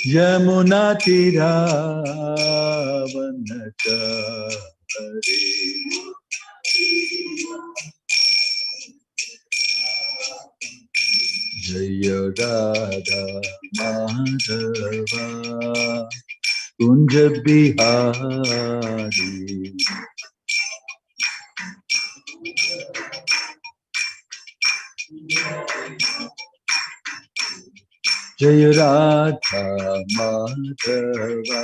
यमुनातीरावनचारी जय राधा माधवा कुंज बिहारी जय राधा माधवा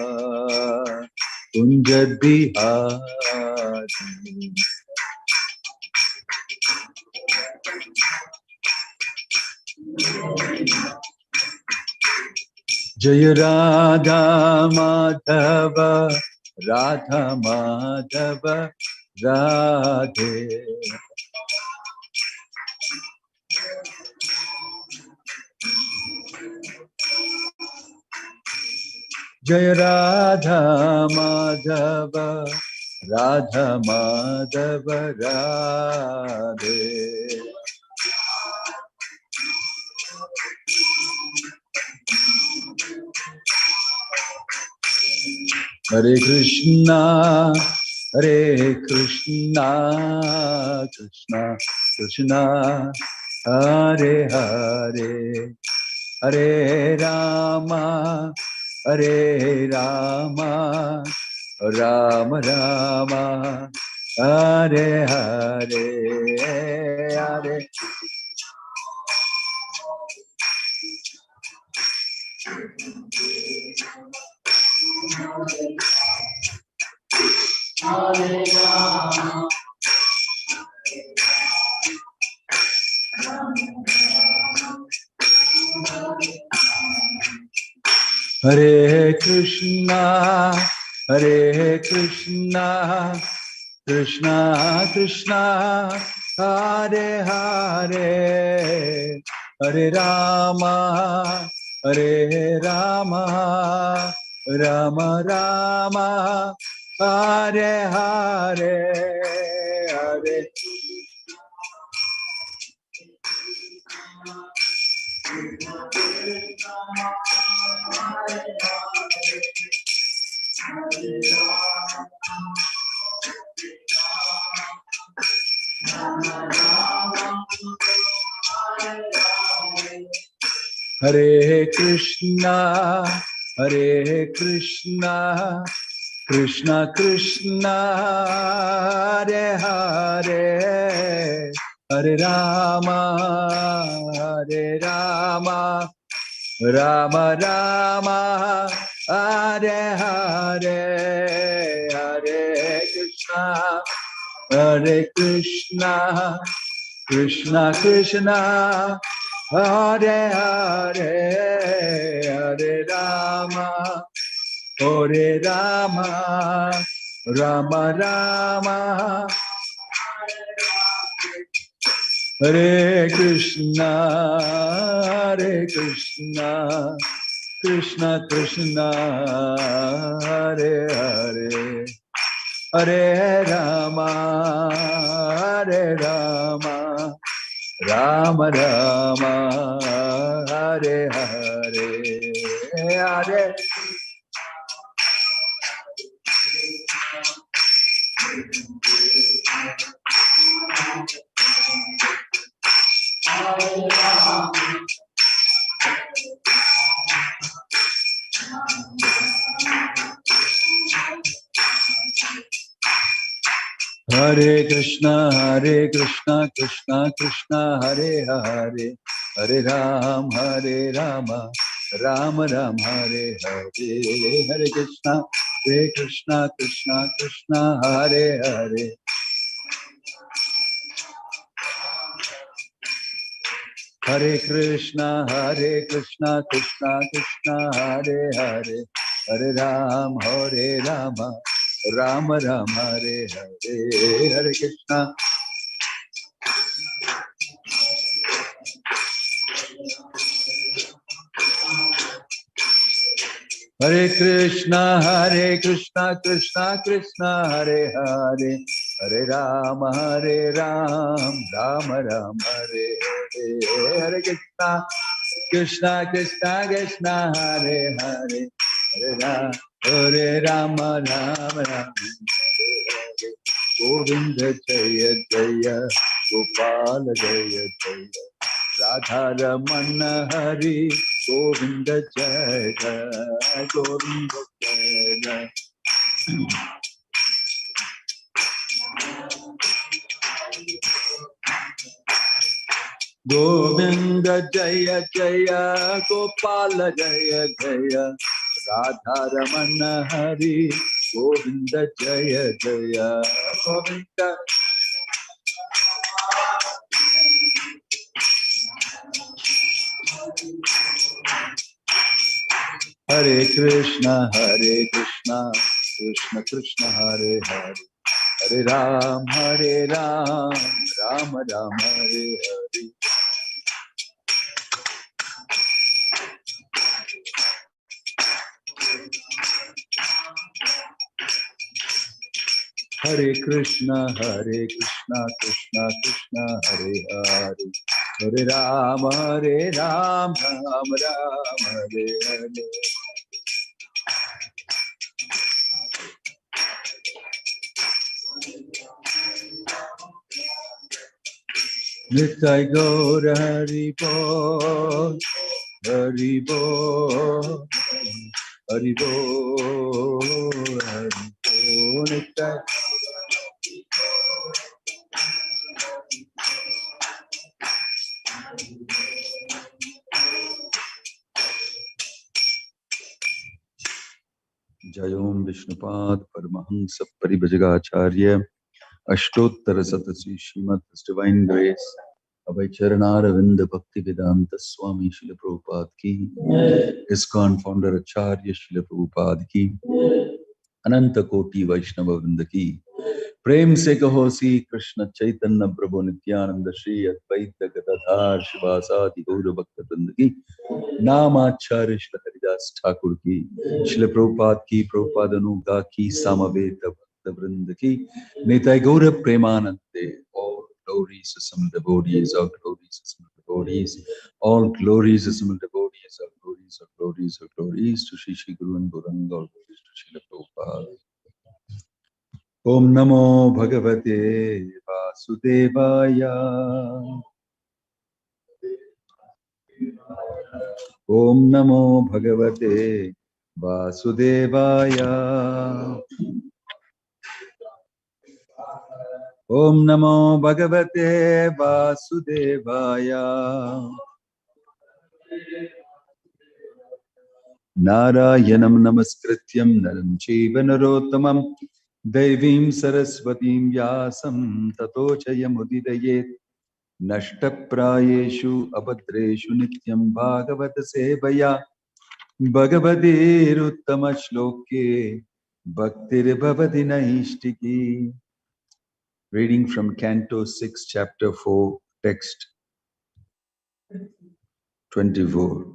कुंज बिहारी जय राधा माधव राधा माधव राधे जय राधा माधव राधा माधव राधे हरे कृष्णा कृष्णा कृष्णा हरे हरे हरे रामा राम राम हरे हरे हरे हरे कृष्णा कृष्णा कृष्णा हरे हरे हरे रामा राम राम हरे हरे हरे हरे कृष्णा कृष्णा कृष्णा हरे हरे हरे राम राम राम हरे हरे हरे कृष्णा कृष्णा कृष्णा हरे हरे हरे राम राम राम हरे कृष्णा कृष्णा कृष्णा हरे हरे हरे राम राम राम हरे हरे हरे हरे कृष्णा कृष्णा कृष्णा हरे हरे हरे राम राम राम हरे हरे हरे कृष्णा कृष्णा कृष्णा हरे हरे हरे कृष्णा कृष्णा कृष्णा हरे हरे हरे राम राम हरे हरे हरे कृष्णा हरे Krishna Krishna Krishna Hare Hare Hare Ram Ram Ram Hare Hare Hare Krishna Krishna Krishna Krishna Hare Hare Hare Rama Rama Rama Govinda Jaya Jaya Gopala Jaya Jaya Radha Ramana Hari Govinda Jaya Govinda Jaya Govinda Jaya Jaya Gopala Jaya Jaya Radha Ramana Hari Govinda Jaya Jaya Govinda Hare Krishna Krishna Krishna Hare Hare Hare Ram Ram Ram Hare Hare Hare Krishna Krishna Krishna Hare Hare Hare Ram Ram Ram Hare Hare Nitai Gaur Hari Bol Hari Bol Hari Bol Hari Bol Nitai Jayom Vishnupad Paramahansa Paribhajagacharya Ashtottar Satasi Srimad Divine Grace Abhay Charanaravinda Bhakti Vedanta Swami Srila Prabhupada ki ISKCON founder Acharya Srila Prabhupada ki Ananta Koti Vaishnava Vrinda ki प्रेम से कहो सी कृष्ण चैतन्य प्रभु नित्यानंद श्री अद्वैत गदाधर शिवासादि गौर भक्त वृंद की नामाचार्य श्री हरिदास ठाकुर की श्री प्रभुपाद की प्रभुपाद अनुगा की समवेत भक्त वृंद की निताय गौर प्रेमानंदे all glories to some devotees, all glories to some devotees, all glories to some devotees, all glories, all glories, all glories to Shri Shri Guru and Gauranga, all glories to Shri Prabhupada. Om Namo Bhagavate Vasudevaya. Om Namo Bhagavate Vasudevaya. Om Namo Bhagavate Vasudevaya. Narayanam Namaskrityam Naram Chiva Narottamam Devim Saraswatim Vyasam Tato Jayamudidayet Nashtaprayeshu Abhadreshu Nityam Bhagavata Sevaya Bhagavadir Uttama Shloke Bhaktir Bhavati Naishtiki. Reading from Canto 6, Chapter 4, Text 24.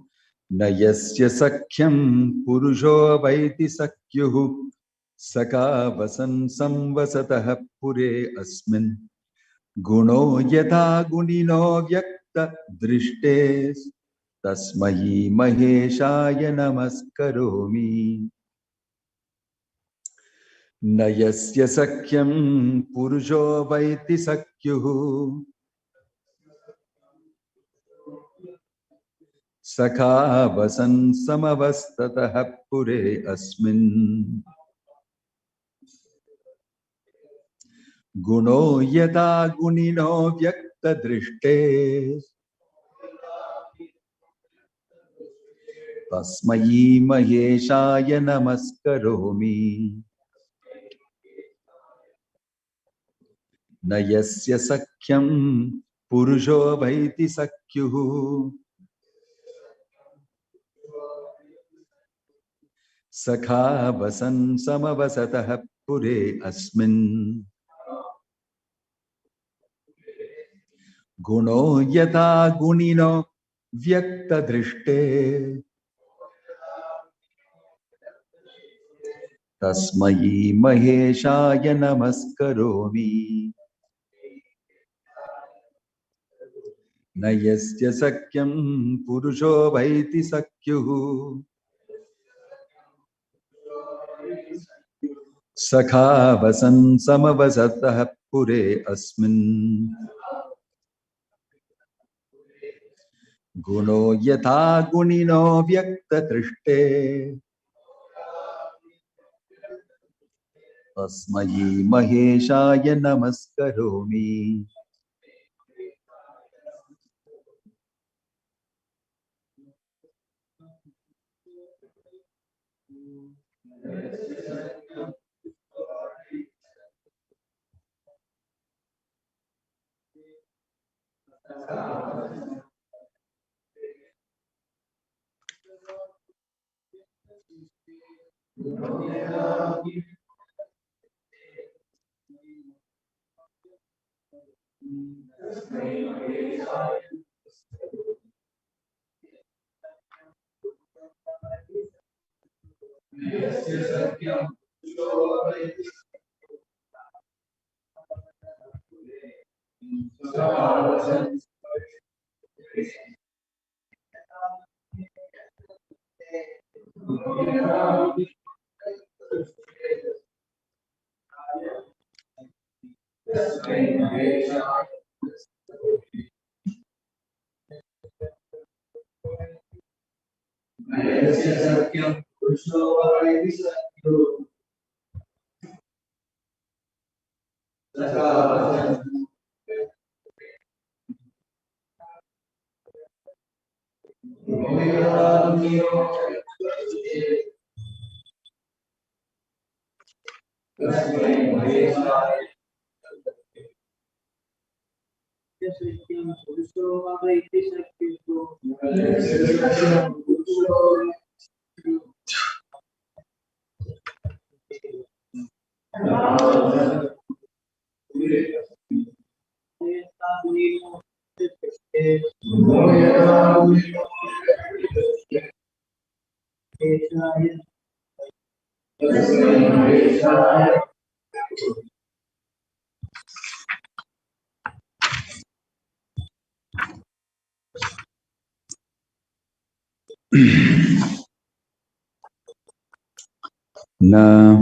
Nayasya Sakhyam Purusho Vaiti Sakyuhu Saka Vasan Samvasatah Pure Asmin Guno Yatha Gunino Vyakta Drishtes Tasmahi Maheshaya Namaskaromi. Nayasya Sakhyam Purusho Vaiti Sakyuhu Sakha Vasan Samavastatah Pure Asmin Guno Yata Gunino Vyakta Drishtes Tasmayi Maheshaya Namaskaromi. Nayasya Sakhyam Purusho Vaiti Sakyuhu Sakha Vasan Samavasatah Pure Asmin Guno Yata Gunino Vyakta Drishte Tasmayi Maheshaya Namaskaromi. न यस्य सख्यं पुरुषो भैति सख्युः सखा वसन् समवसतः पुरे अस्मिन् गुणो यथा गुणिनो व्यक्तदृष्टे तस्मै महेशाय नमस्करोमि। Na,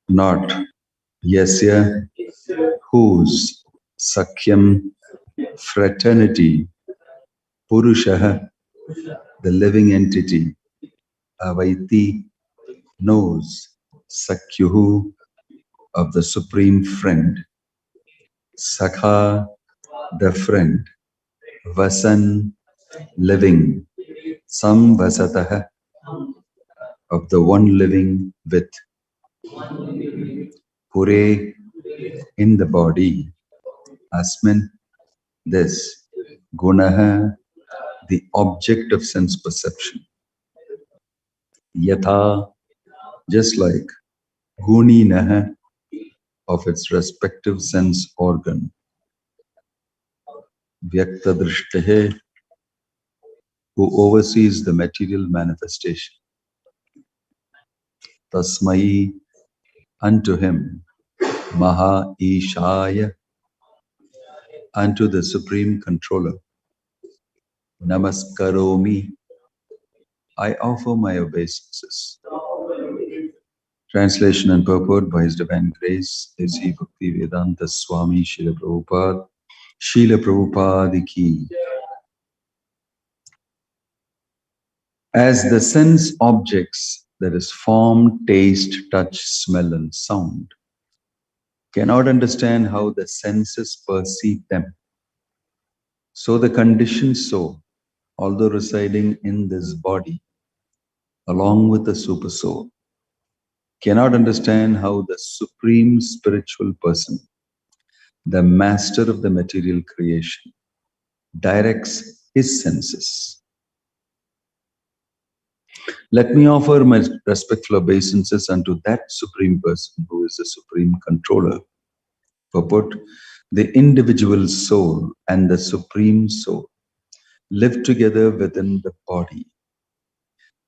not yasya, whose, sakhyam, fraternity, purusha, the living entity, avaiti, knows, sakyuhu, of the supreme friend, sakha, the friend, vasan, living, samvasatah, of the one living with, pure, in the body, asmin, this, gunaha, the object of sense perception, yatha, just like, guninaha, of its respective sense organ, vyaktadrishtahe, who oversees the material manifestation, tasmai, unto him, maha ishaya, unto the supreme controller, namaskaromi, I offer my obeisances. Translation and purport by His Divine Grace, A.C. Bhaktivedanta Swami Srila Prabhupada, Srila Prabhupada ki. As the sense objects, that is form, taste, touch, smell and sound, cannot understand how the senses perceive them, so the conditioned soul, although residing in this body, along with the super soul, cannot understand how the supreme spiritual person, the master of the material creation, directs his senses. Let me offer my respectful obeisances unto that supreme person who is the supreme controller. Purport: the individual soul and the supreme soul live together within the body.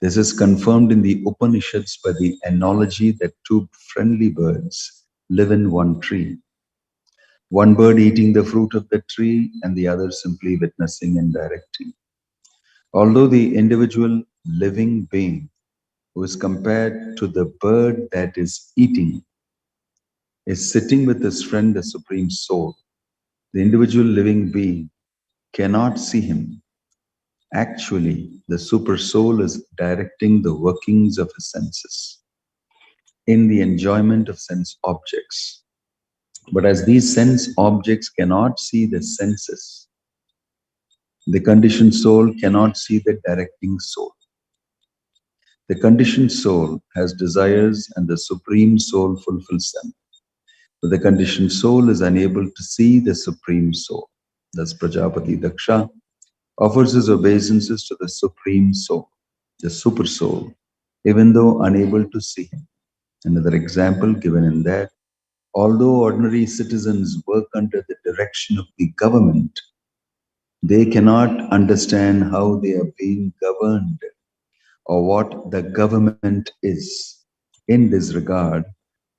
This is confirmed in the Upanishads by the analogy that two friendly birds live in one tree. one bird eating the fruit of the tree and the other simply witnessing and directing. Although the individual living being who is compared to the bird that is eating is sitting with his friend, the Supreme Soul, the individual living being cannot see him. Actually, the Super Soul is directing the workings of his senses in the enjoyment of sense objects. But as these sense objects cannot see the senses, the conditioned soul cannot see the directing soul. The conditioned soul has desires and the Supreme Soul fulfills them. But the conditioned soul is unable to see the Supreme Soul. Thus, Prajapati Daksha offers his obeisances to the Supreme Soul, the Super Soul, even though unable to see him. Another example given in that, although ordinary citizens work under the direction of the government, they cannot understand how they are being governed or what the government is. In this regard,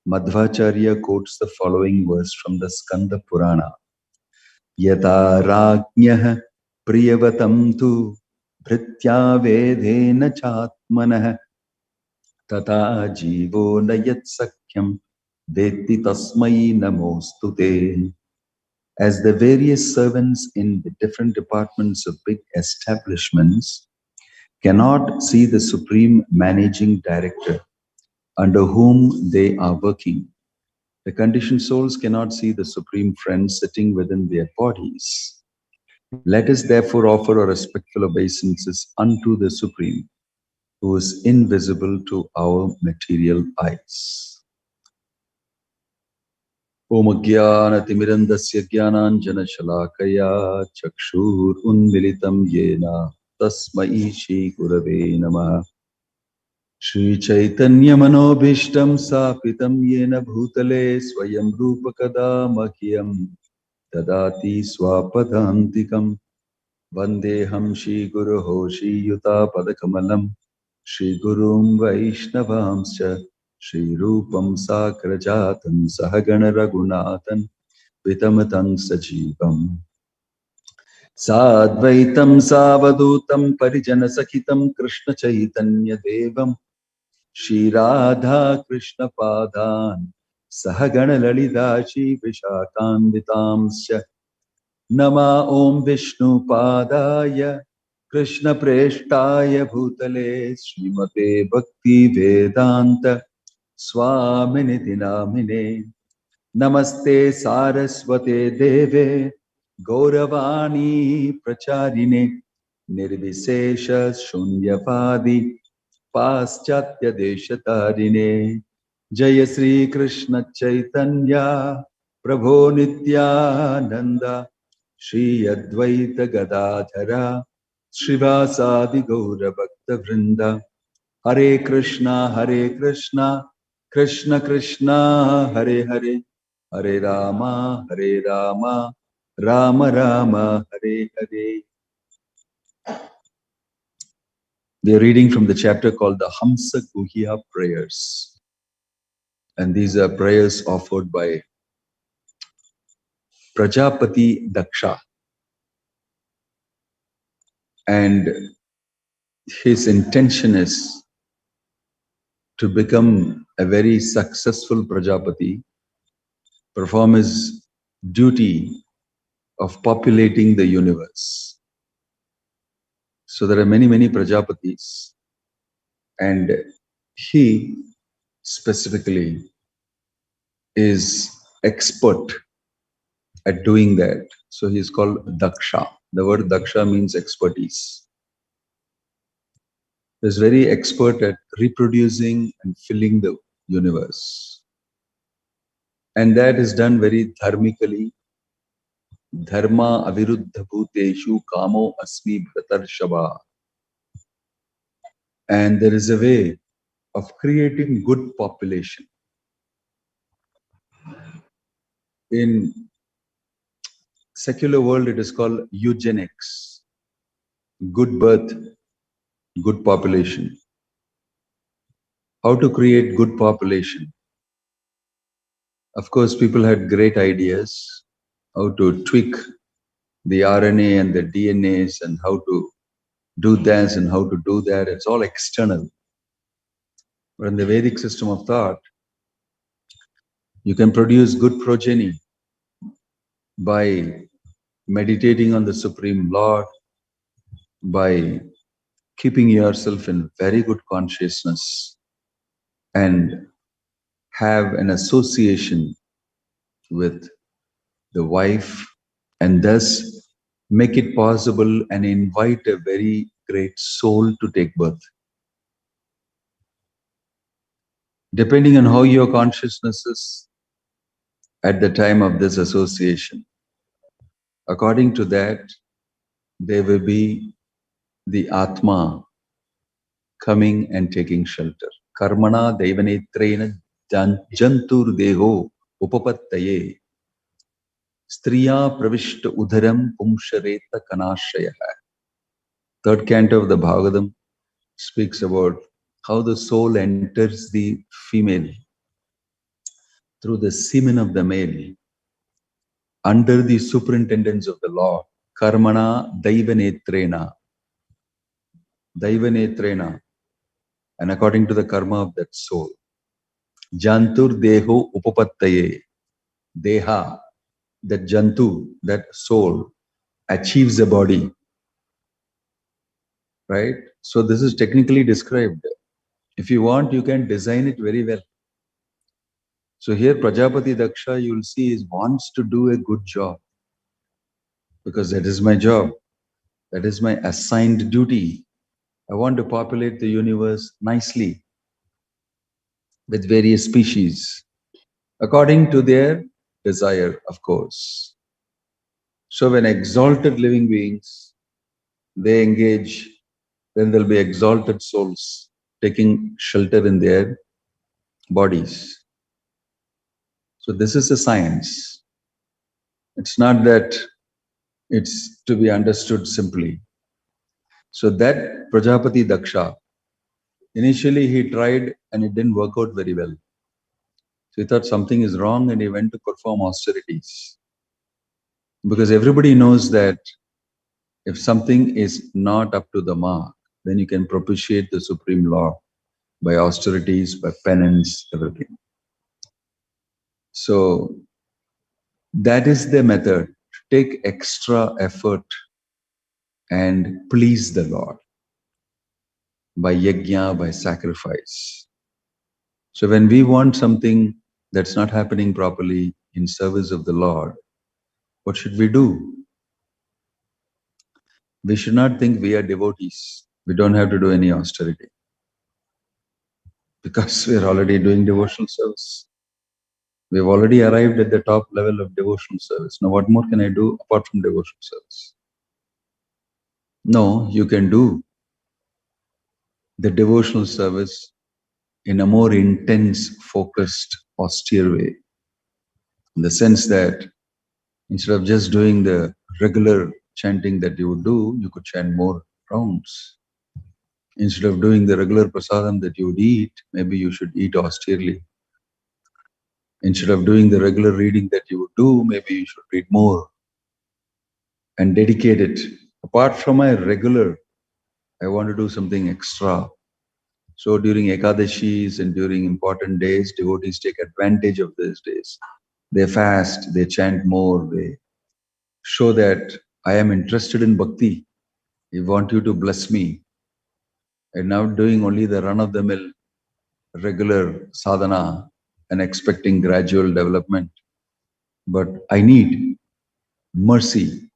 Madhvacharya quotes the following verse from the Skanda Purana. Yata rajñah priyavatam tu bhritya vedena chatmanah tata jivo nayat sakyam veti tasmai namostute. As the various servants in the different departments of big establishments cannot see the supreme managing director under whom they are working, the conditioned souls cannot see the supreme friend sitting within their bodies. Let us therefore offer our respectful obeisances unto the Supreme, who is invisible to our material eyes. Om Jnana-timirandasya Jnananjana-shalakaya Chakshur-unmilitam Yena Tasmai Shri-Gurave Namaha. Shri Chaitanya Manobhishtam Sapitam Yena Bhutale Swayam Rupa-kada Mahyam Dadati Swapadantikam Vandeham Shri Guruho Shri Yuta Padakamalam Shri Gurum Vaishnavamscha Shri Rupam Sakrajatam Sahagana Raghunathan Vitamatang Sajivam Sadvaitam Savadutam Parijana Sakitam Krishna Chaitanya Devam Shri Radha Krishna Padan Sahagana Lalita Shri Vishakam Vitamscha Nama Om Vishnu Padaya Krishna Preshtaya Bhutale Srimate Bhakti Vedanta Swaminiti Namine Namaste Saraswate Deve Gauravani Pracharine Nirvisesha Shunyapadi Paschatya Deshatarine Jaya Sri Krishna Chaitanya Prabho Nityananda Shri Advaita Gadadhara Srivasadi Gaura Bhakta Vrinda Hare Krishna Krishna Krishna Hare Hare Hare Rama Rama Rama Hare Hare. We are reading from the chapter called the Hamsa Guhya Prayers. And these are prayers offered by Prajapati Daksha. And his intention is to become a very successful Prajapati, perform his duty of populating the universe. So there are many, many Prajapatis, and he specifically is expert at doing that. So he is called Daksha. The word Daksha means expertise. He is very expert at reproducing and filling the universe. And that is done very dharmically. Dharma aviruddha bhuteshu kamo asmi bhratarshava. And there is a way of creating good population. In secular world, it is called eugenics. Good birth, good population. How to create good population? Of course, people had great ideas. how to tweak the RNA and the DNAs and how to do this and how to do that. It's all external. But in the Vedic system of thought, you can produce good progeny by meditating on the Supreme Lord, by keeping yourself in very good consciousness and have an association with the wife, and thus make it possible and invite a very great soul to take birth. Depending on how your consciousness is at the time of this association, according to that, there will be the Atma coming and taking shelter. Karmana Devanetrena Jantur Deho Upapattaye Striya Pravishta Udaram Pumshareta Kanashaya. Third canto of the Bhagavatam speaks about how the soul enters the female through the semen of the male under the superintendence of the Lord. Karmana Daivanetrena. Daivanetrena. And according to the karma of that soul. Jantur Deho Upapattaye. Deha, that Jantu, that soul, achieves a body. Right? So this is technically described. If you want, you can design it very well. So here Prajapati Daksha, you will see, wants to do a good job. Because that is my job. That is my assigned duty. I want to populate the universe nicely with various species, according to their desire, of course. So when exalted living beings, they engage, then there'll be exalted souls taking shelter in their bodies. So this is a science. It's not that it's to be understood simply. So that Prajapati Daksha, initially he tried and it didn't work out very well. So he thought something is wrong and he went to perform austerities. Because everybody knows that if something is not up to the mark, then you can propitiate the Supreme Law by austerities, by penance, everything. So that is the method, to take extra effort and please the Lord by yajna, by sacrifice. So when we want something that's not happening properly in service of the Lord, what should we do? We should not think we are devotees. We don't have to do any austerity because we are already doing devotional service. We've already arrived at the top level of devotional service. Now, what more can I do apart from devotional service? No, you can do the devotional service in a more intense, focused, austere way. In the sense that instead of just doing the regular chanting that you would do, you could chant more rounds. Instead of doing the regular prasadam that you would eat, maybe you should eat austerely. Instead of doing the regular reading that you would do, maybe you should read more and dedicate it. Apart from my regular, I want to do something extra. So during Ekadashis and during important days, devotees take advantage of these days. They fast, they chant more, they show that I am interested in bhakti. I want you to bless me. I'm not doing only the run-of-the-mill regular sadhana and expecting gradual development. But I need mercy.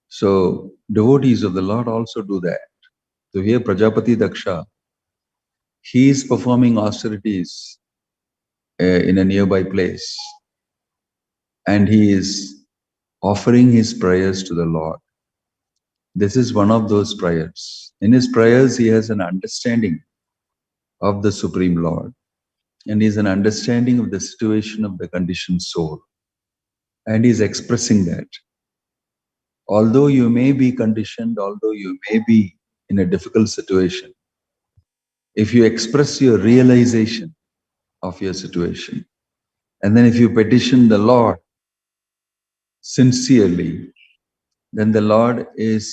So devotees of the Lord also do that. So here Prajapati Daksha, he is performing austerities in a nearby place. And he is offering his prayers to the Lord. This is one of those prayers. In his prayers, he has an understanding of the Supreme Lord. And he has an understanding of the situation of the conditioned soul. And he is expressing that. Although you may be conditioned, although you may be in a difficult situation, if you express your realization of your situation, and then if you petition the Lord, sincerely, then the Lord is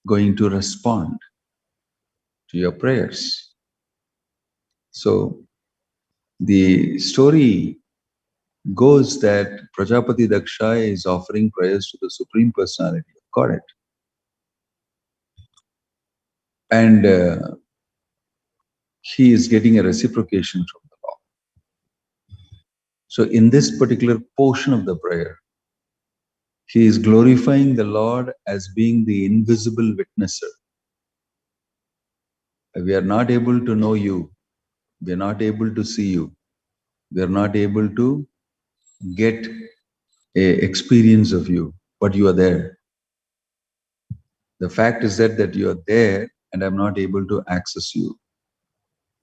going to respond to your prayers. So the story goes that Prajapati Daksha is offering prayers to the Supreme Personality of Godhead. And he is getting a reciprocation from the Lord. So in this particular portion of the prayer, he is glorifying the Lord as being the invisible witnesser. We are not able to know you. We are not able to see you. We are not able to get a experience of you, but you are there. The fact is that you are there, and I'm not able to access you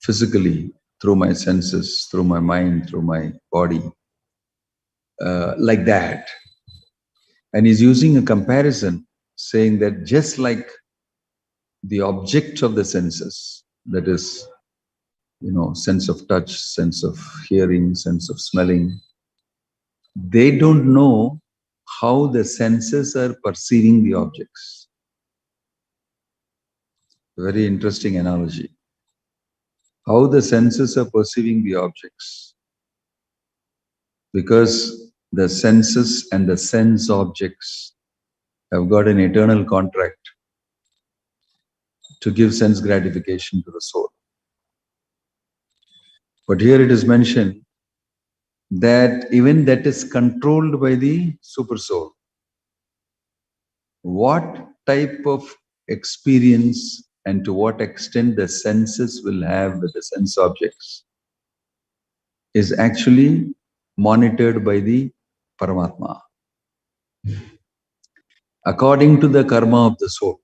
physically through my senses, through my mind, through my body, like that. And he's using a comparison, saying that just like the object of the senses, that is, sense of touch, sense of hearing, sense of smelling, they don't know how the senses are perceiving the objects. Very interesting analogy. How the senses are perceiving the objects. Because the senses and the sense objects have got an eternal contract to give sense gratification to the soul. But here it is mentioned that even that is controlled by the super soul. What type of experience and to what extent the senses will have with the sense objects is actually monitored by the Paramatma according to the karma of the soul.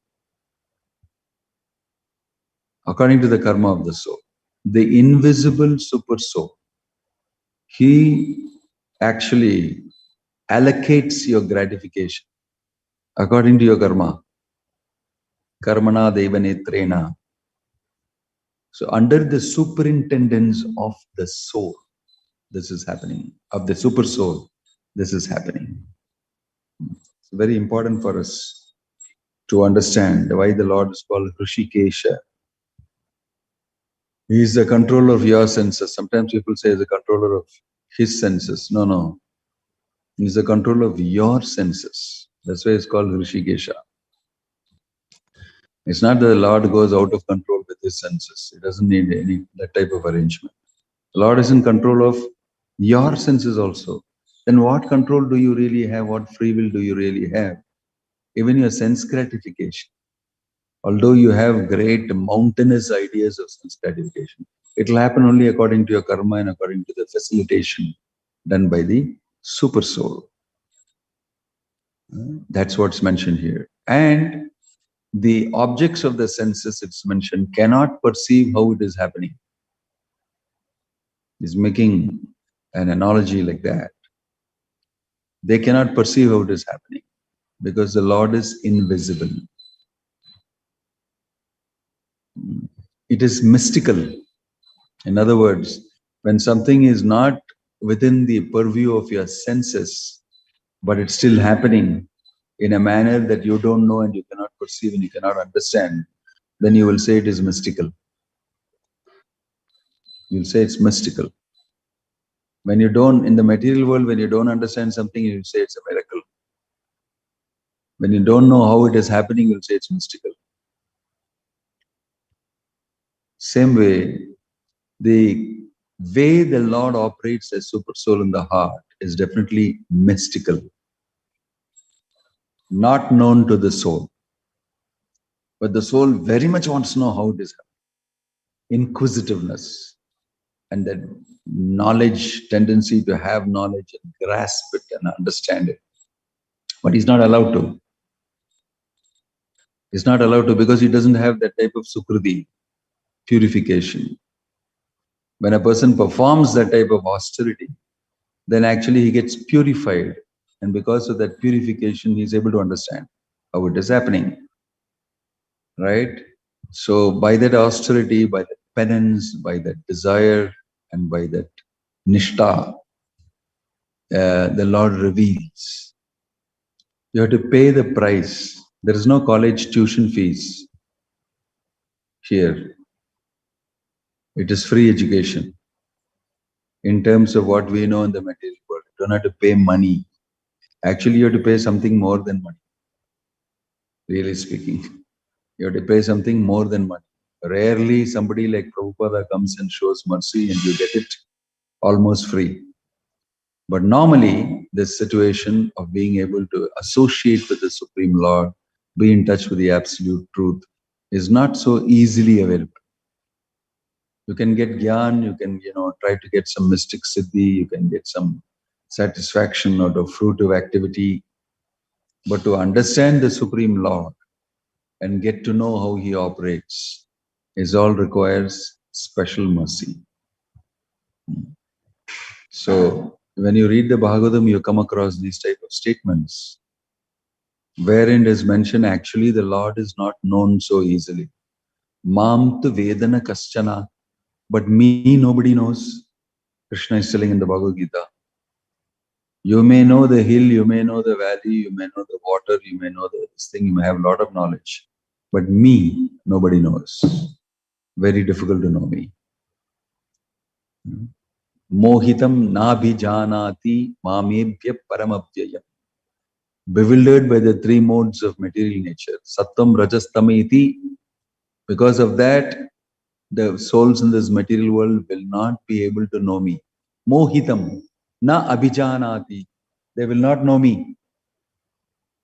According to the karma of the soul, the invisible super soul, he actually allocates your gratification according to your karma. Karmana devanetrena. So under the superintendence of the soul, this is happening. Of the super soul, this is happening. It's very important for us to understand why the Lord is called Hrishikesha. He is the controller of your senses. Sometimes people say he's the controller of his senses. No. He's the controller of your senses. That's why it's called Hrishikesha. It's not that the Lord goes out of control with his senses. He doesn't need any that type of arrangement. The Lord is in control of your senses also. Then what control do you really have? What free will do you really have? Even your sense gratification. Although you have great mountainous ideas of sense gratification, it will happen only according to your karma and according to the facilitation done by the super soul. That's what's mentioned here. And the objects of the senses, it's mentioned, cannot perceive how it is happening. He's making an analogy like that. They cannot perceive how it is happening because the Lord is invisible. It is mystical. In other words, when something is not within the purview of your senses, but it's still happening in a manner that you don't know and you cannot perceive and you cannot understand, then you will say it is mystical. You'll say it's mystical. When you don't, in the material world, when you don't understand something, you'll say it's a miracle. When you don't know how it is happening, you'll say it's mystical. Same way, the way the Lord operates as super soul in the heart is definitely mystical, not known to the soul. But the soul very much wants to know how it is happening. Inquisitiveness and that knowledge, tendency to have knowledge and grasp it and understand it. But he's not allowed to. He's not allowed to because he doesn't have that type of sukriti, purification. When a person performs that type of austerity, then actually he gets purified. And because of that purification, he's able to understand how it is happening. Right? So by that austerity, by that penance, by that desire, and by that nishta, the Lord reveals. You have to pay the price. There is no college tuition fees here. It is free education. In terms of what we know in the material world, you don't have to pay money. Actually, you have to pay something more than money, really speaking. You have to pay something more than money. Rarely somebody like Prabhupada comes and shows mercy and you get it almost free. But normally, this situation of being able to associate with the Supreme Lord, be in touch with the absolute truth, is not so easily available. You can get gyan, you can, try to get some mystic siddhi, you can get some satisfaction out of fruitive activity. But to understand the Supreme Lord and get to know how He operates is all requires special mercy. So when you read the Bhagavatam, you come across these type of statements, wherein it is mentioned actually the Lord is not known so easily. Mam tu vedana kaschana, but me nobody knows. Krishna is telling in the Bhagavad Gita. You may know the hill, you may know the valley, you may know the water, you may know this thing, you may have a lot of knowledge. But me, nobody knows. Very difficult to know me. Mohitam nabhijanati mamebhya paramabhyayam. Bewildered by the three modes of material nature. Sattvam, Rajas, Tamiti. Because of that, the souls in this material world will not be able to know me. Mohitam na abhijanati. They will not know me.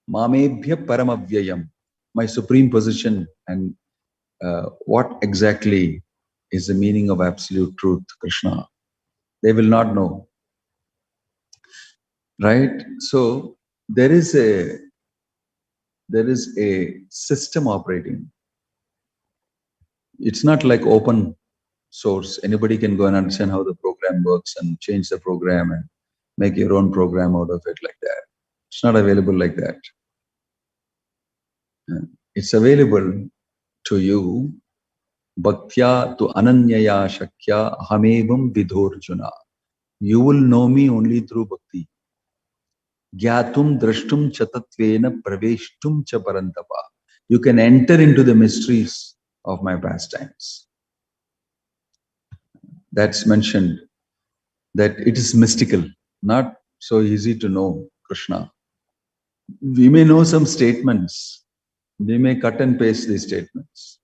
Mamebhya paramabhyayam. My supreme position and what exactly is the meaning of absolute truth, Krishna. They will not know. Right? So there is a system operating. It's not like open source. Anybody can go and understand how the program works and change the program and make your own program out of it like that. It's not available like that. It's available to you. Bhaktya tu ananyaya shakya ahamevam vidhorjuna. You will know me only through bhakti. Gyatum drashtum chatatvena praveshtum cha parantapa. You can enter into the mysteries of my pastimes. That's mentioned, that it is mystical, not so easy to know Krishna. We may know some statements. We may cut and paste these statements.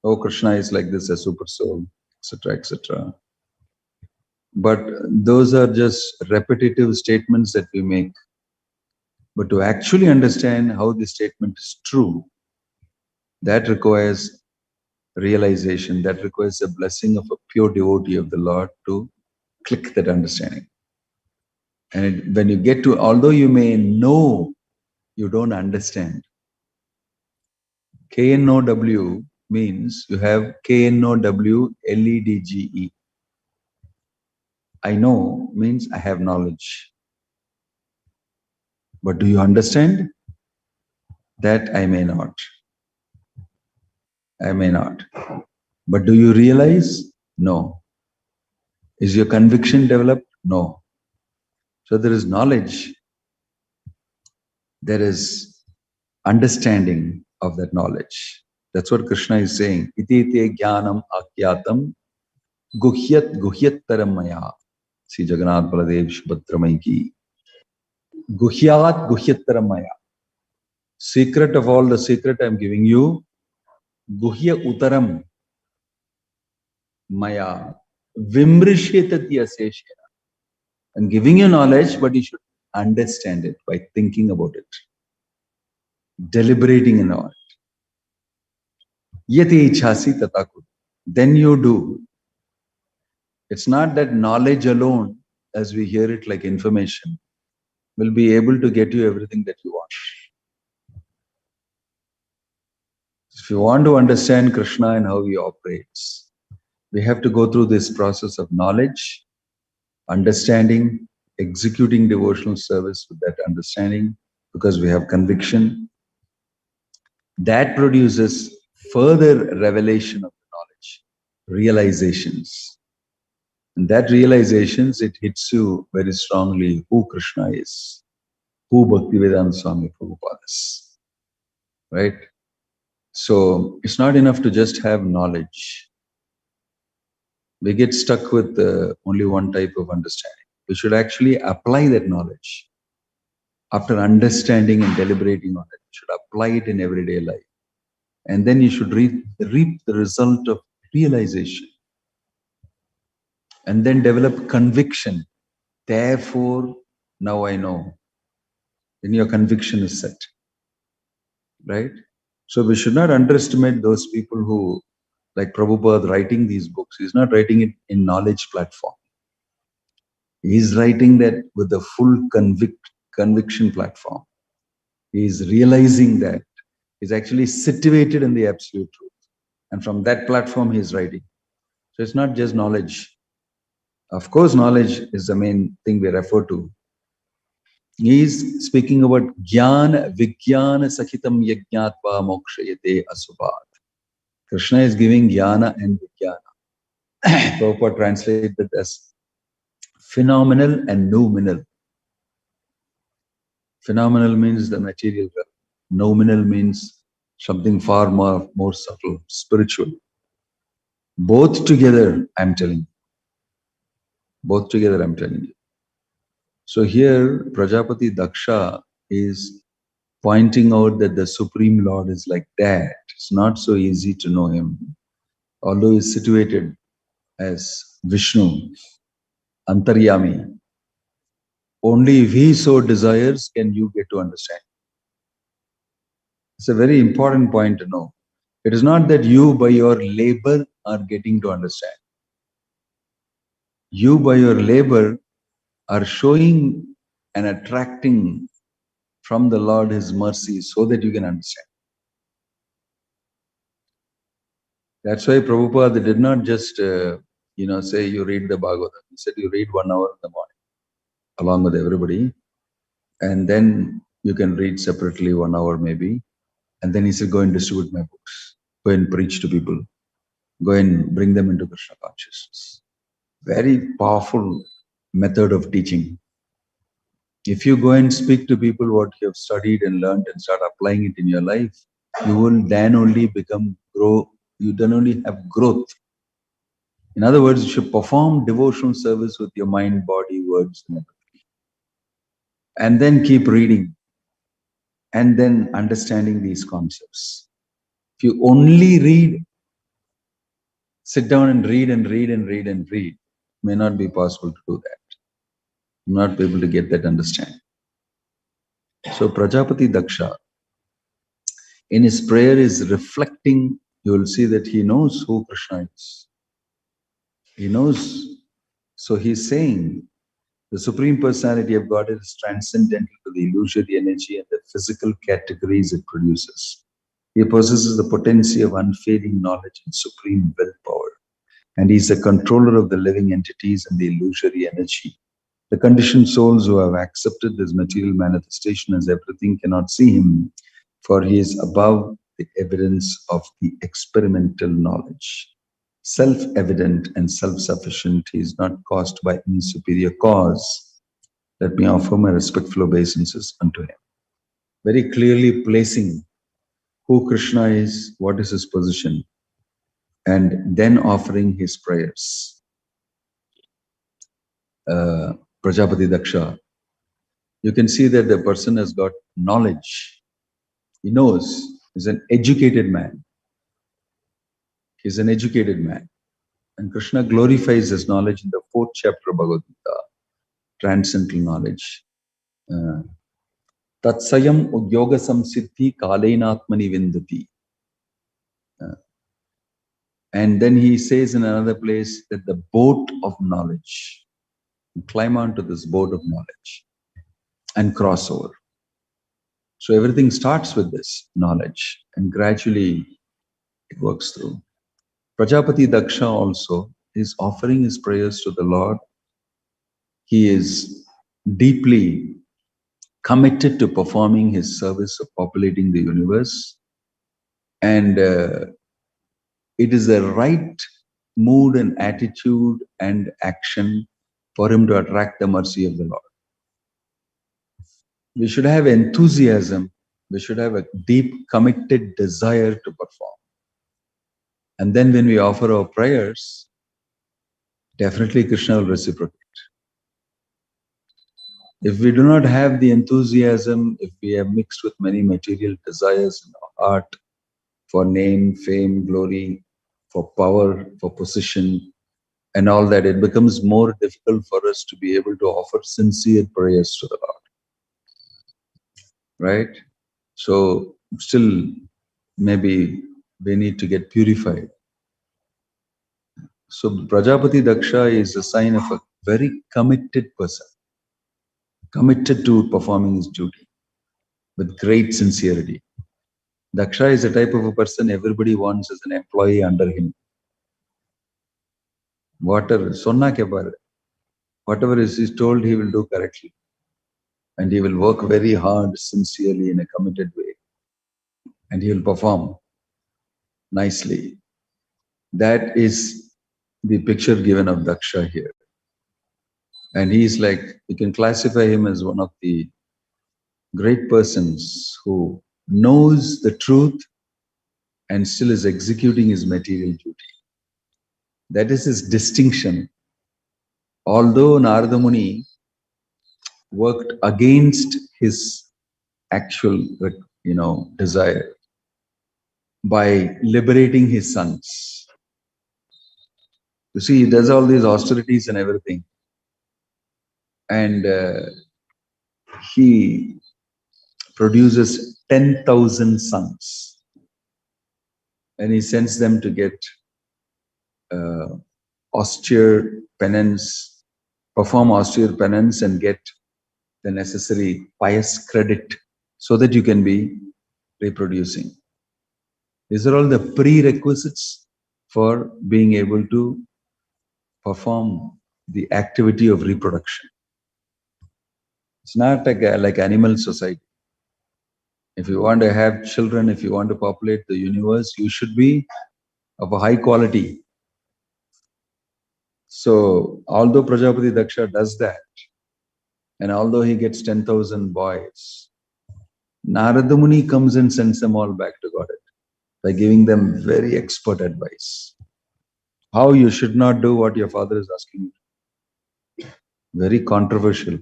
Oh, Krishna is like this, a super soul, etc., etc. But those are just repetitive statements that we make. But to actually understand how the statement is true, that requires realization, that requires the blessing of a pure devotee of the Lord to click that understanding. And when you get to, although you may know, you don't understand. KNOW means you have KNOW LEDGE. I know means I have knowledge. But do you understand? That I may not. I may not. But do you realize? No. Is your conviction developed? No. So there is knowledge. There is understanding of that knowledge. That's what Krishna is saying. Iti te jnanam akyatam guhyattaram maya. See Jagannath Baladev Subhadramai ki. Guhyattaram maya. Secret of all the secret I'm giving you. Guhya utaram maya. Vimrishetatya seshena. I'm giving you knowledge, but you should understand it by thinking about it. Deliberating in all. Yati ichhasi tatakud. Then you do. It's not that knowledge alone, as we hear it like information, will be able to get you everything that you want. If you want to understand Krishna and how he operates, we have to go through this process of knowledge, understanding, executing devotional service with that understanding, because we have conviction. That produces further revelation of the knowledge, realizations. And that realizations, it hits you very strongly who Krishna is. who Bhaktivedanta Swami Prabhupada is. Right? So it's not enough to just have knowledge. We get stuck with only one type of understanding. We should actually apply that knowledge. After understanding and deliberating on it, you should apply it in everyday life. And then you should reap the result of realization. And then develop conviction. Therefore, now I know. Then your conviction is set. Right? So we should not underestimate those people who, like Prabhupada writing these books, he's not writing it in knowledge platform. He's writing that with the full conviction platform. He's realizing that he's actually situated in the absolute truth. And from that platform, he's writing. So it's not just knowledge. Of course, knowledge is the main thing we refer to. He's speaking about Jnana Vijnana Sakhitam Yajnatva Mokshayate Asupat. Krishna is giving Jnana and Vijnana. Prabhupada translated as phenomenal and noumenal. Phenomenal means the material realm. Noumenal means something far more subtle, spiritual. Both together, I'm telling you. Both together, I'm telling you. So here, Prajapati Daksha is pointing out that the Supreme Lord is like that. It's not so easy to know him. Although he's situated as Vishnu, Antaryami, only if he so desires can you get to understand. It's a very important point to know. It is not that you by your labor are getting to understand. You by your labor are showing and attracting from the Lord his mercy so that you can understand. That's why Prabhupada did not just, say you read the Bhagavatam. He said you read 1 hour in the morning along with everybody. And then you can read separately 1 hour maybe. And then he said, go and distribute my books. Go and preach to people. Go and bring them into Krishna consciousness. Very powerful method of teaching. If you go and speak to people what you have studied and learned and start applying it in your life, you will then only you then only have growth. In other words, you should perform devotional service with your mind, body, words, and everything. And then keep reading and then understanding these concepts. If you only read, sit down and read and read and read and read, it may not be possible to do that. You will not be able to get that understanding. So Prajapati Daksha, in his prayer is reflecting, you will see that he knows who Krishna is. He knows. So he's saying, the Supreme Personality of Godhead is transcendental to the illusory energy and the physical categories it produces. He possesses the potency of unfading knowledge and supreme willpower. And he is the controller of the living entities and the illusory energy. The conditioned souls who have accepted this material manifestation as everything cannot see him, for he is above the evidence of the experimental knowledge. Self-evident and self-sufficient, he is not caused by any superior cause. Let me offer my respectful obeisances unto him. Very clearly placing who Krishna is, what is his position, and then offering his prayers. Prajapati Daksha, you can see that the person has got knowledge. He knows, he's an educated man. He's an educated man. And Krishna glorifies his knowledge in the 4th chapter of Bhagavad Gita, transcendental knowledge. Tatsayam udyoga samsiddhi kalenatmani vindati. And then he says in another place that the boat of knowledge, climb onto this boat of knowledge and cross over. So everything starts with this knowledge and gradually it works through. Prajapati Daksha also is offering his prayers to the Lord. He is deeply committed to performing his service of populating the universe. And it is the right mood and attitude and action for him to attract the mercy of the Lord. We should have enthusiasm. We should have a deep, committed desire to perform. And then when we offer our prayers, definitely Krishna will reciprocate. If we do not have the enthusiasm, if we are mixed with many material desires in our heart for name, fame, glory, for power, for position, and all that, it becomes more difficult for us to be able to offer sincere prayers to the Lord. Right? So, still, maybe we need to get purified. So, Prajapati Daksha is a sign of a very committed person, committed to performing his duty with great sincerity. Daksha is a type of a person everybody wants as an employee under him. Whatever is told, he will do correctly. And he will work very hard, sincerely, in a committed way. And he will perform nicely. That is the picture given of Daksha here. And he is like, you can classify him as one of the great persons who knows the truth and still is executing his material duty. That is his distinction. Although Narada Muni worked against his actual, desire by liberating his sons. You see, he does all these austerities and everything. And he produces 10,000 sons. And he sends them to get austere penance, perform austere penance and get the necessary pious credit so that you can be reproducing. These are all the prerequisites for being able to perform the activity of reproduction. It's not like animal society. If you want to have children, if you want to populate the universe, you should be of a high quality. So, although Prajapati Daksha does that, and although he gets 10,000 boys, Narada Muni comes and sends them all back to Godhead by giving them very expert advice. How you should not do what your father is asking you. Very controversial.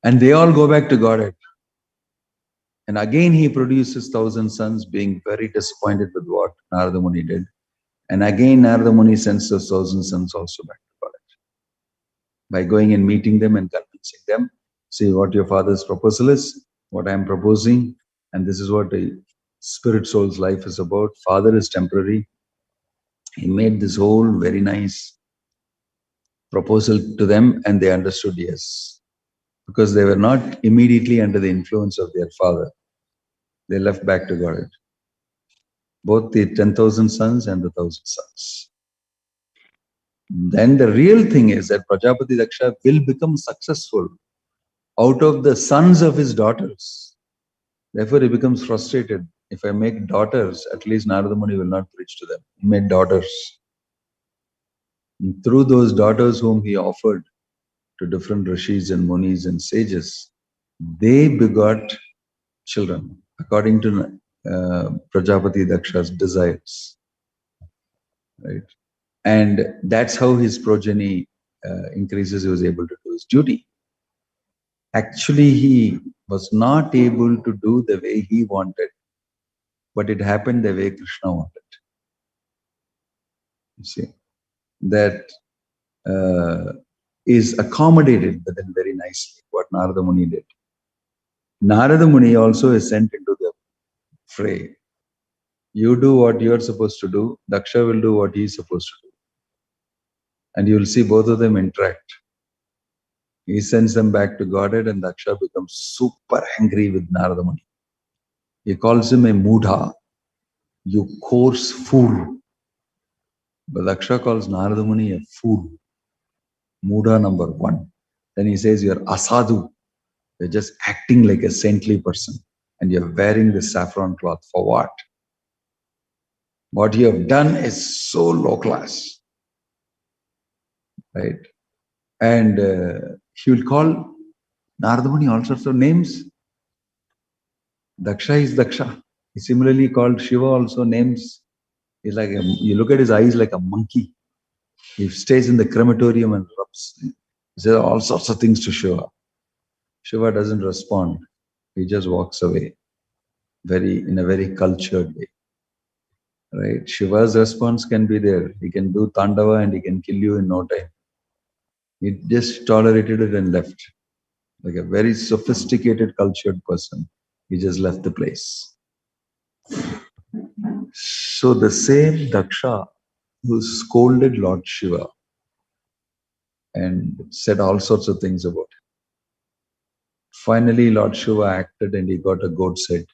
And they all go back to Godhead. And again he produces 1,000 sons, being very disappointed with what Narada Muni did. And again Narada Muni sends those 1,000 sons also back to Godhead. By going and meeting them and convincing them, see what your father's proposal is, what I am proposing, and this is what a spirit soul's life is about. Father is temporary. He made this whole very nice proposal to them and they understood yes. Because they were not immediately under the influence of their father. They left back to Godhead. Both the 10,000 sons and the 1,000 sons. Then the real thing is that Prajapati Daksha will become successful out of the sons of his daughters. Therefore, he becomes frustrated. If I make daughters, at least Narada Muni will not preach to them. He made daughters. And through those daughters whom he offered to different rishis and munis and sages, they begot children according to Prajapati Daksha's desires. Right? And that's how his progeny increases. He was able to do his duty. Actually, he was not able to do the way he wanted, but it happened the way Krishna wanted. You see, that is accommodated within very nicely what Narada Muni did. Narada Muni also is sent into the fray. You do what you are supposed to do, Daksha will do what he is supposed to do. And you will see both of them interact. He sends them back to Godhead and Daksha becomes super angry with Narada Muni. He calls him a mudha, you coarse fool. But Daksha calls Narada Muni a fool. Mudha number 1. Then he says, you're asadu. You're just acting like a saintly person. And you're wearing the saffron cloth for what? What you have done is so low class. Right? And he will call Narada Muni, all sorts of names. Daksha is Daksha. He similarly called Shiva also names. He's like you look at his eyes like a monkey. He stays in the crematorium and rubs. He says all sorts of things to Shiva. Shiva doesn't respond. He just walks away, in a very cultured way. Right? Shiva's response can be there. He can do Tandava and he can kill you in no time. He just tolerated it and left. Like a very sophisticated, cultured person. He just left the place. So the same Daksha who scolded Lord Shiva and said all sorts of things about him. Finally, Lord Shiva acted and he got a goat's head.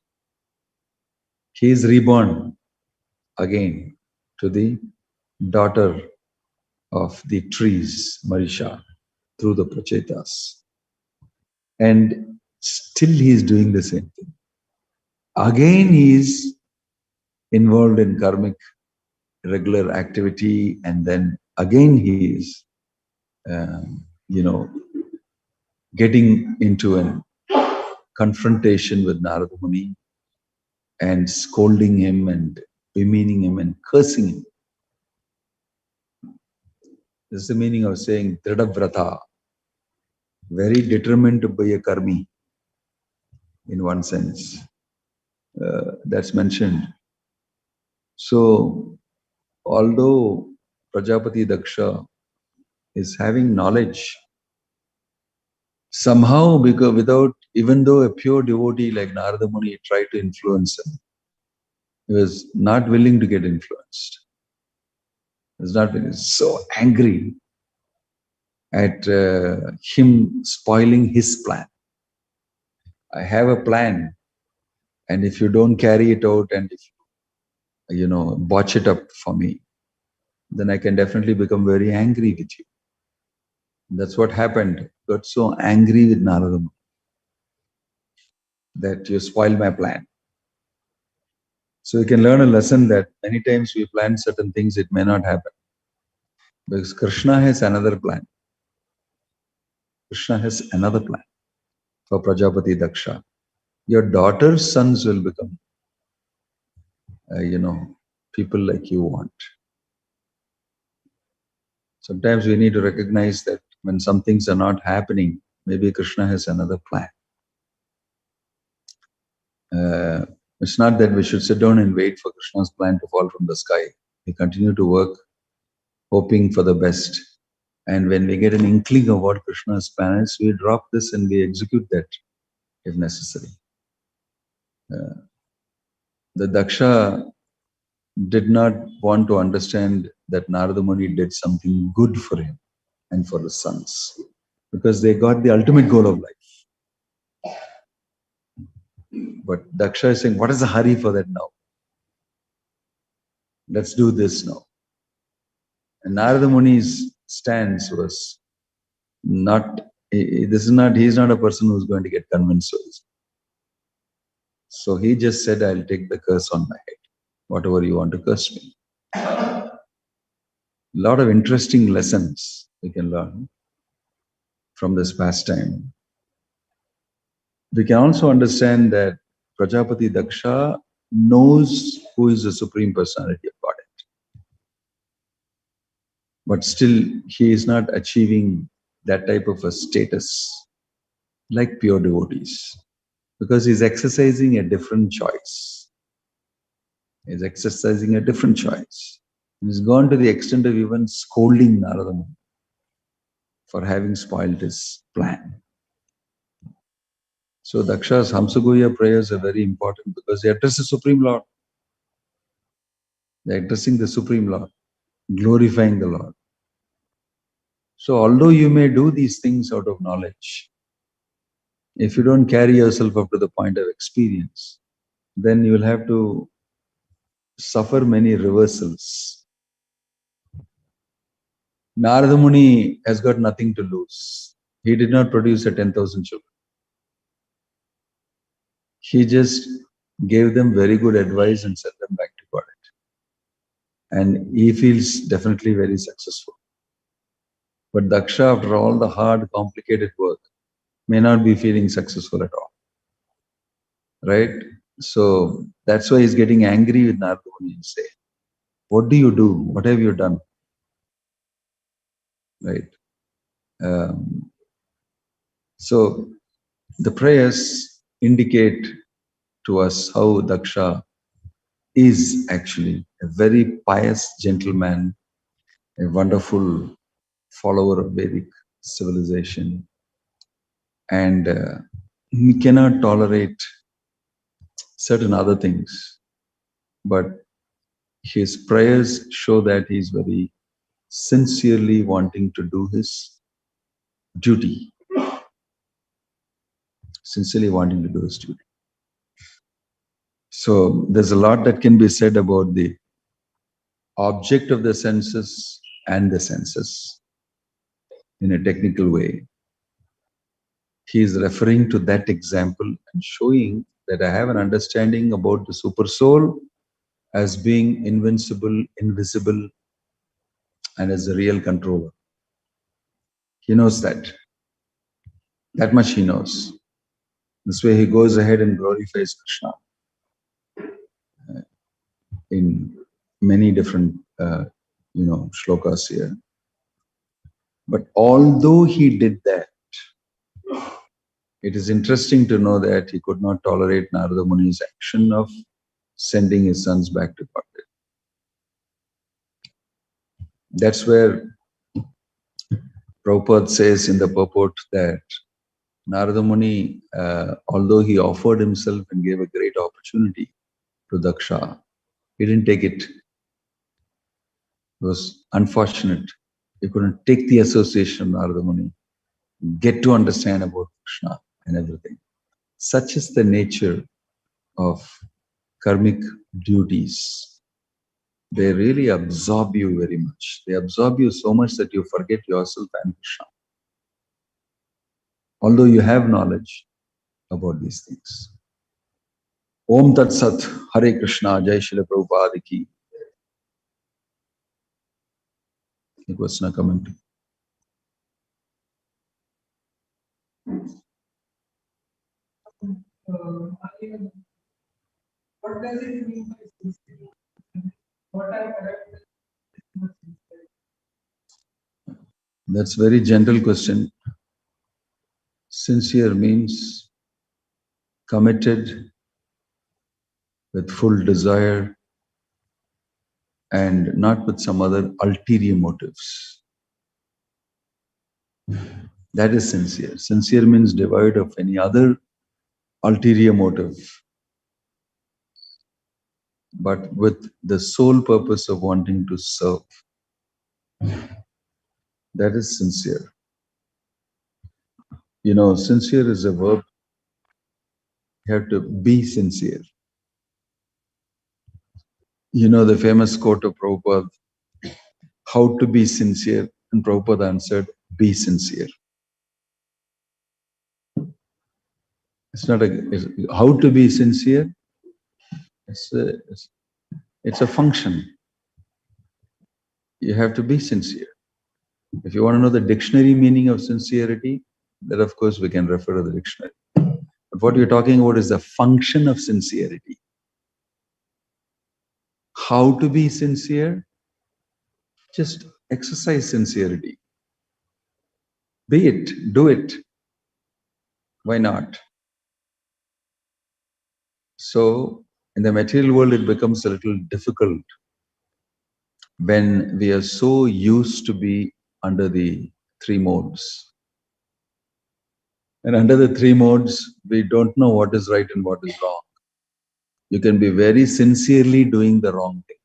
He is reborn again to the daughter of the trees, Marisha, through the Prachetas. And still he is doing the same thing. Again he is involved in karmic regular activity, and then again he is, getting into a confrontation with Narada Muni and scolding him and bemeaning him and cursing him. This is the meaning of saying Dridhavrata, very determined to be a karmi in one sense. That's mentioned. So, although Prajapati Daksha is having knowledge, somehow, because even though a pure devotee like Narada Muni tried to influence him, he was not willing to get influenced. He was not willing. So angry at him spoiling his plan. I have a plan, and if you don't carry it out and if you botch it up for me, then I can definitely become very angry with you. That's what happened. Got so angry with Narada Muni that you spoiled my plan. So you can learn a lesson that many times we plan certain things, it may not happen. Because Krishna has another plan. Krishna has another plan for Prajapati Daksha. Your daughter's sons will become, people like you want. Sometimes we need to recognize that when some things are not happening, maybe Krishna has another plan. It's not that we should sit down and wait for Krishna's plan to fall from the sky. We continue to work, hoping for the best. And when we get an inkling of what Krishna's plan is, we drop this and we execute that if necessary. The Daksha did not want to understand that Narada Muni did something good for him and for his sons, because they got the ultimate goal of life. But Daksha is saying, what is the hurry for that now? Let's do this now. And Narada Muni's stance was he is not a person who's going to get convinced of this. So he just said, I'll take the curse on my head. Whatever you want to curse me. A lot of interesting lessons we can learn from this pastime. We can also understand that Prajapati Daksha knows who is the Supreme Personality of Godhead. But still, he is not achieving that type of a status like pure devotees, because he's exercising a different choice. He's exercising a different choice. He's gone to the extent of even scolding Narada Muni for having spoiled his plan. So Daksha's Hamsaguhya prayers are very important because they address the Supreme Lord. They're addressing the Supreme Lord, glorifying the Lord. So although you may do these things out of knowledge, if you don't carry yourself up to the point of experience, then you will have to suffer many reversals. Narada Muni has got nothing to lose. He did not produce a 10,000 children. He just gave them very good advice and sent them back to God. And he feels definitely very successful. But Daksha, after all the hard, complicated work, may not be feeling successful at all. Right? So that's why he's getting angry with Narada Muni and say, what do you do? What have you done? Right? So the prayers indicate to us how Daksha is actually a very pious gentleman, a wonderful follower of Vedic civilization, and he cannot tolerate certain other things. But his prayers show that he is very sincerely wanting to do his duty, sincerely wanting to do his duty. So there's a lot that can be said about the object of the senses and the senses in a technical way. He is referring to that example and showing that I have an understanding about the super soul as being invincible, invisible, and as a real controller. He knows that. That much he knows. This way he goes ahead and glorifies Krishna in many different, shlokas here. But although he did that, it is interesting to know that he could not tolerate Narada Muni's action of sending his sons back to Godhead. That's where Prabhupada says in the purport that Narada Muni, although he offered himself and gave a great opportunity to Daksha, he didn't take it. It was unfortunate. He couldn't take the association of Narada Muni, get to understand about Krishna and everything. Such is the nature of karmic duties. They really absorb you very much. They absorb you so much that you forget yourself and Krishna. Although you have knowledge about these things. Om Tat Sat, Hare Krishna, Jai Srila Prabhupada ki. A question or comment? What does it mean by sincerity? What are characteristics of sincerity? That's a very general question. Sincere means committed with full desire and not with some other ulterior motives. That is sincere. Sincere means devoid of any other ulterior motive, but with the sole purpose of wanting to serve. That is sincere. You know, sincere is a verb. You have to be sincere. You know the famous quote of Prabhupada, how to be sincere? And Prabhupada answered, be sincere. It's not how to be sincere. It's a function. You have to be sincere. If you want to know the dictionary meaning of sincerity, then of course we can refer to the dictionary. But what you're talking about is the function of sincerity. How to be sincere? Just exercise sincerity. Be it, do it. Why not? So, in the material world, it becomes a little difficult when we are so used to be under the three modes. And under the three modes, we don't know what is right and what is wrong. You can be very sincerely doing the wrong thing.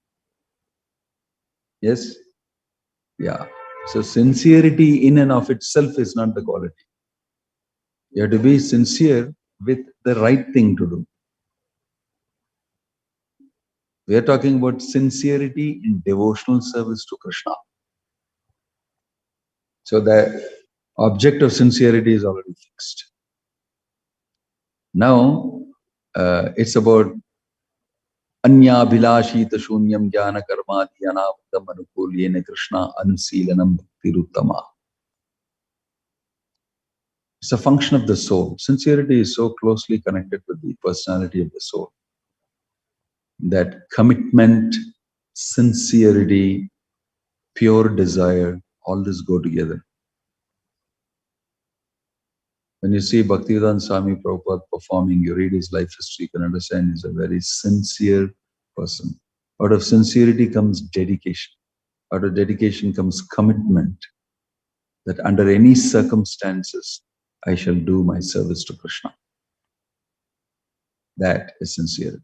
Yes? Yeah. So sincerity in and of itself is not the quality. You have to be sincere with the right thing to do. We are talking about sincerity in devotional service to Krishna. So the object of sincerity is already fixed. Now, it's about Anya Bhilashita Shunyam Jnana Karma Dhyanavam Anukulyena Krishna Anusilanam Bhaktiruttama. It's a function of the soul. Sincerity is so closely connected with the personality of the soul that commitment, sincerity, pure desire, all this go together. When you see Bhaktivedanta Swami Prabhupada performing, you read his life history, you can understand he's a very sincere person. Out of sincerity comes dedication. Out of dedication comes commitment that under any circumstances, I shall do my service to Krishna. That is sincerity.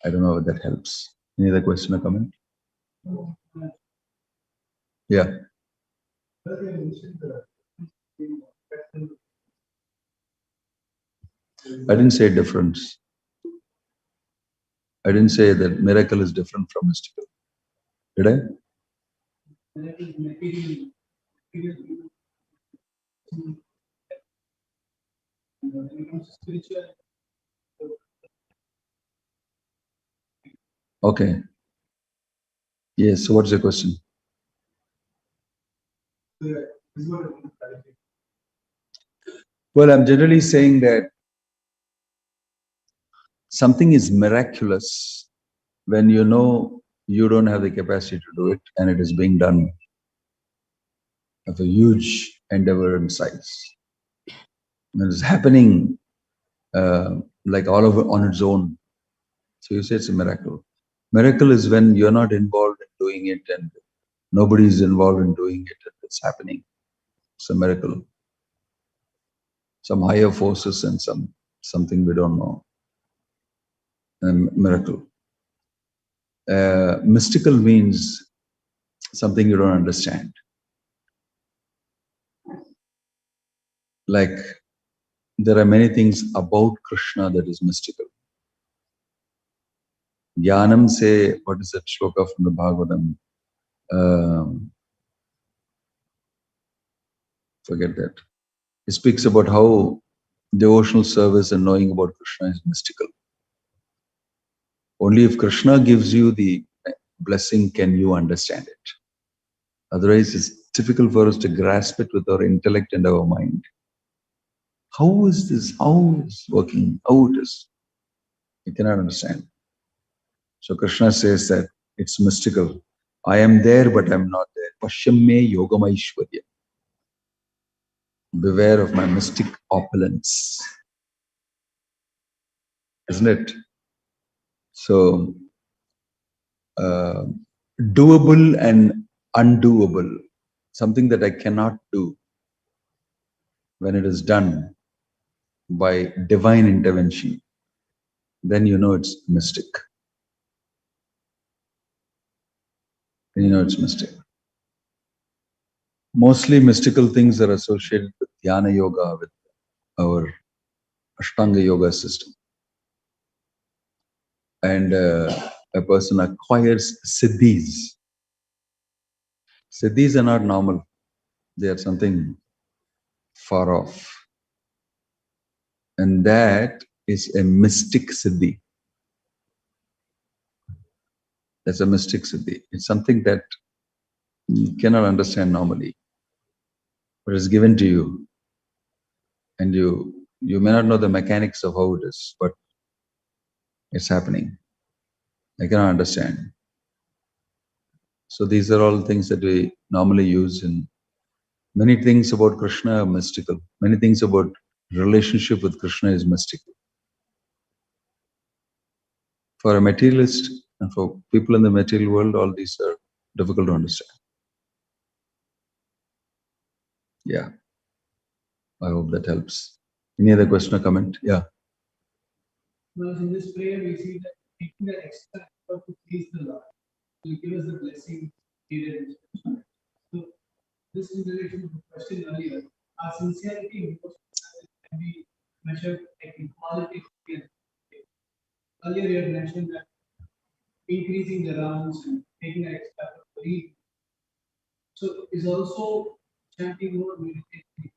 I don't know if that helps. Any other question or comment? Yeah. I didn't say difference. I didn't say that miracle is different from mystical. Did I? Okay. Yes. So what's your question? Well, I'm generally saying that something is miraculous when you know you don't have the capacity to do it and it is being done of a huge endeavor and size. And it's happening like all over on its own. So you say it's a miracle. Miracle is when you're not involved in doing it and nobody is involved in doing it and it's happening. It's a miracle. Some higher forces and something we don't know. A miracle. Mystical means something you don't understand. Like there are many things about Krishna that is mystical. Jnanam say, what is that shloka from the Bhagavatam? Forget that. It speaks about how devotional service and knowing about Krishna is mystical. Only if Krishna gives you the blessing can you understand it. Otherwise, it's difficult for us to grasp it with our intellect and our mind. How is this? How is working? How it is? You cannot understand. So Krishna says that it's mystical. I am there, but I'm not there. Pashyame yogamaishwarya. Beware of my mystic opulence. Isn't it? So, doable and undoable. Something that I cannot do, when it is done by divine intervention, then you know it's mystic. Then you know it's mystic. Mostly mystical things are associated with dhyana yoga, with our Ashtanga yoga system. And a person acquires siddhis. Siddhis are not normal. They are something far off. And that is a mystic siddhi. That's a mystic siddhi. It's something that you cannot understand normally, but it's given to you. And you may not know the mechanics of how it is, but it's happening. I cannot understand. So these are all things that we normally use in many things about Krishna are mystical. Many things about relationship with Krishna is mystical. For a materialist and for people in the material world, all these are difficult to understand. Yeah. I hope that helps. Any other question or comment? Yeah. Well, in this prayer, we see that taking that extra effort to please the Lord will give us the blessing needed. So, this is in relation to the question earlier. Our sincerity in devotion can be measured like in quality. Earlier, you had mentioned that increasing the rounds and taking an extra effort to read. So, is also chanting more, meditating,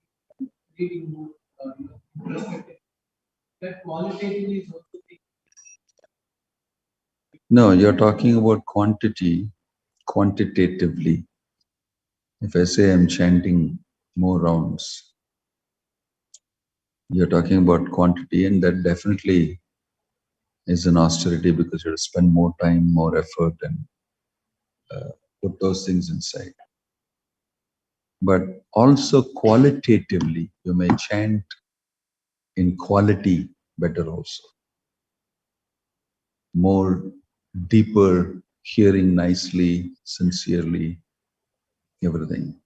reading more, perspective. That qualitatively is also the. No, you're talking about quantity, quantitatively. If I say I'm chanting more rounds, You're talking about quantity, and that definitely is an austerity because you have to spend more time, more effort, and put those things inside. But also qualitatively, you may chant in quality better also. More deeper, hearing nicely, sincerely, everything.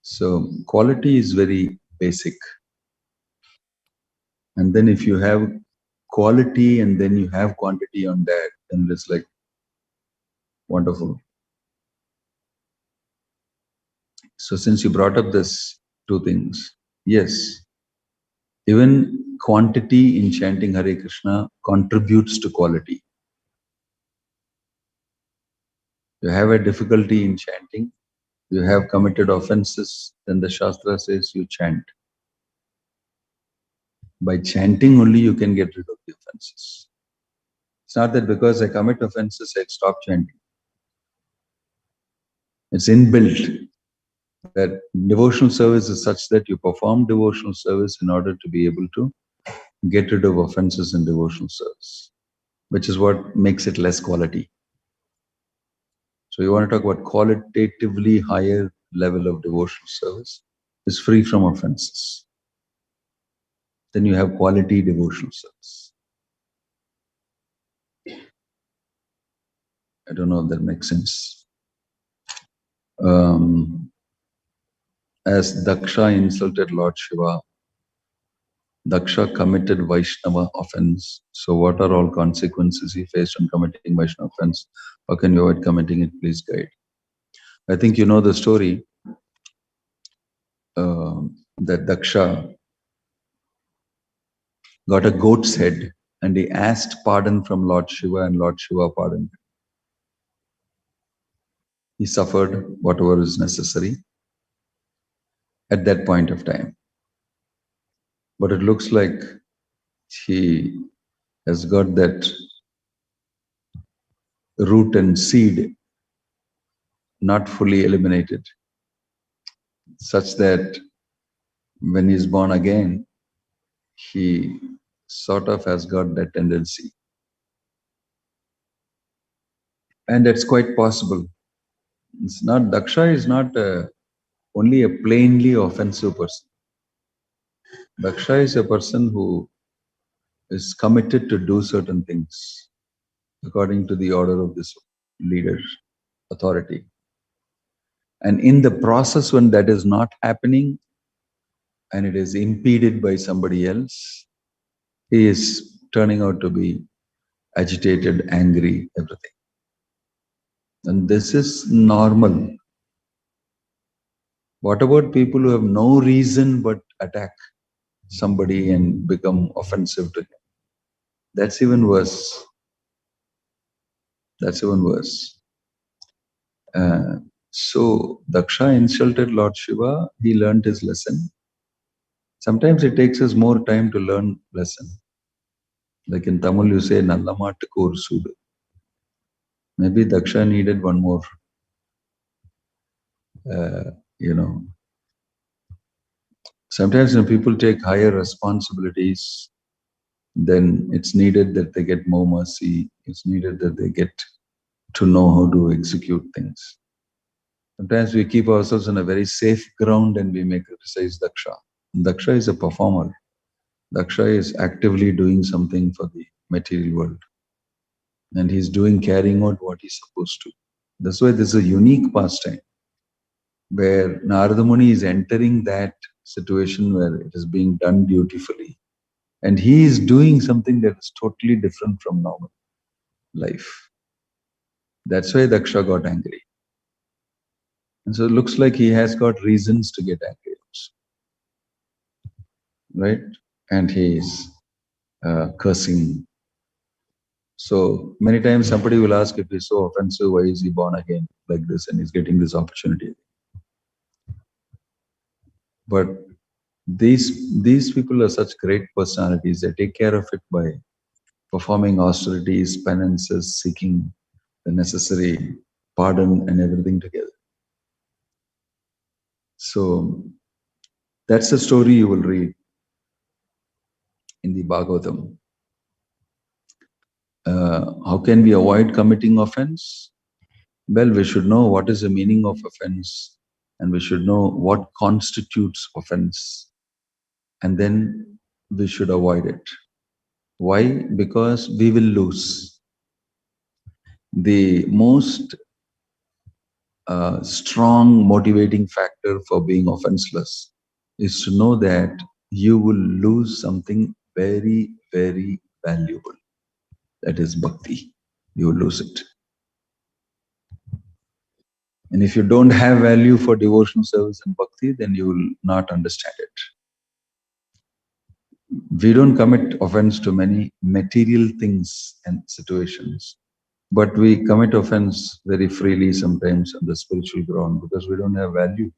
So quality is very basic. And then if you have quality and then you have quantity on that, then it's like wonderful. So since you brought up this two things, yes, even quantity in chanting Hare Krishna contributes to quality. You have a difficulty in chanting, you have committed offenses, then the Shastra says you chant. By chanting only you can get rid of the offenses. It's not that because I commit offenses, I stop chanting. It's inbuilt that devotional service is such that you perform devotional service in order to be able to get rid of offenses in devotional service, which is what makes it less quality. So you want to talk about qualitatively higher level of devotional service is free from offenses. Then you have quality devotional service. I don't know if that makes sense. As Daksha insulted Lord Shiva, Daksha committed Vaishnava offense. So what are all consequences he faced on committing Vaishnava offense? How can you avoid committing it? Please guide. I think you know the story that Daksha got a goat's head and he asked pardon from Lord Shiva and Lord Shiva pardoned him. He suffered whatever is necessary at that point of time. But it looks like he has got that root and seed not fully eliminated, such that when he's born again, he sort of has got that tendency. And that's quite possible. It's not, Daksha is not only a plainly offensive person. Daksha is a person who is committed to do certain things according to the order of this leader, authority. And in the process, when that is not happening and it is impeded by somebody else, he is turning out to be agitated, angry, everything. And this is normal. What about people who have no reason but attack somebody and become offensive to him? That's even worse. That's even worse. So Daksha insulted Lord Shiva. He learned his lesson. Sometimes it takes us more time to learn lesson. Like in Tamil, you say "Nallamatuku Sudu." Maybe Daksha needed one more. You know, sometimes when people take higher responsibilities, then it's needed that they get more mercy. It's needed that they get to know how to execute things. Sometimes we keep ourselves on a very safe ground and we may criticize Daksha. Daksha is a performer. Daksha is actively doing something for the material world. And he's carrying out what he's supposed to. That's why this is a unique pastime where Narada Muni is entering that situation where it is being done dutifully. And he is doing something that is totally different from normal life. That's why Daksha got angry. And so it looks like he has got reasons to get angry also, right? And he is cursing. So many times somebody will ask, if he's so offensive, why is he born again like this and he's getting this opportunity? But these people are such great personalities. They take care of it by performing austerities, penances, seeking the necessary pardon and everything together. So that's the story you will read. in the Bhagavatam. How can we avoid committing offense? Well, we should know what is the meaning of offense, and we should know what constitutes offense, and then we should avoid it. Why? Because we will lose. The most strong motivating factor for being offenseless is to know that you will lose something very, very valuable. That is bhakti. You will lose it. And if you don't have value for devotional service and bhakti, then you will not understand it. We don't commit offense to many material things and situations, but we commit offense very freely sometimes on the spiritual ground because we don't have value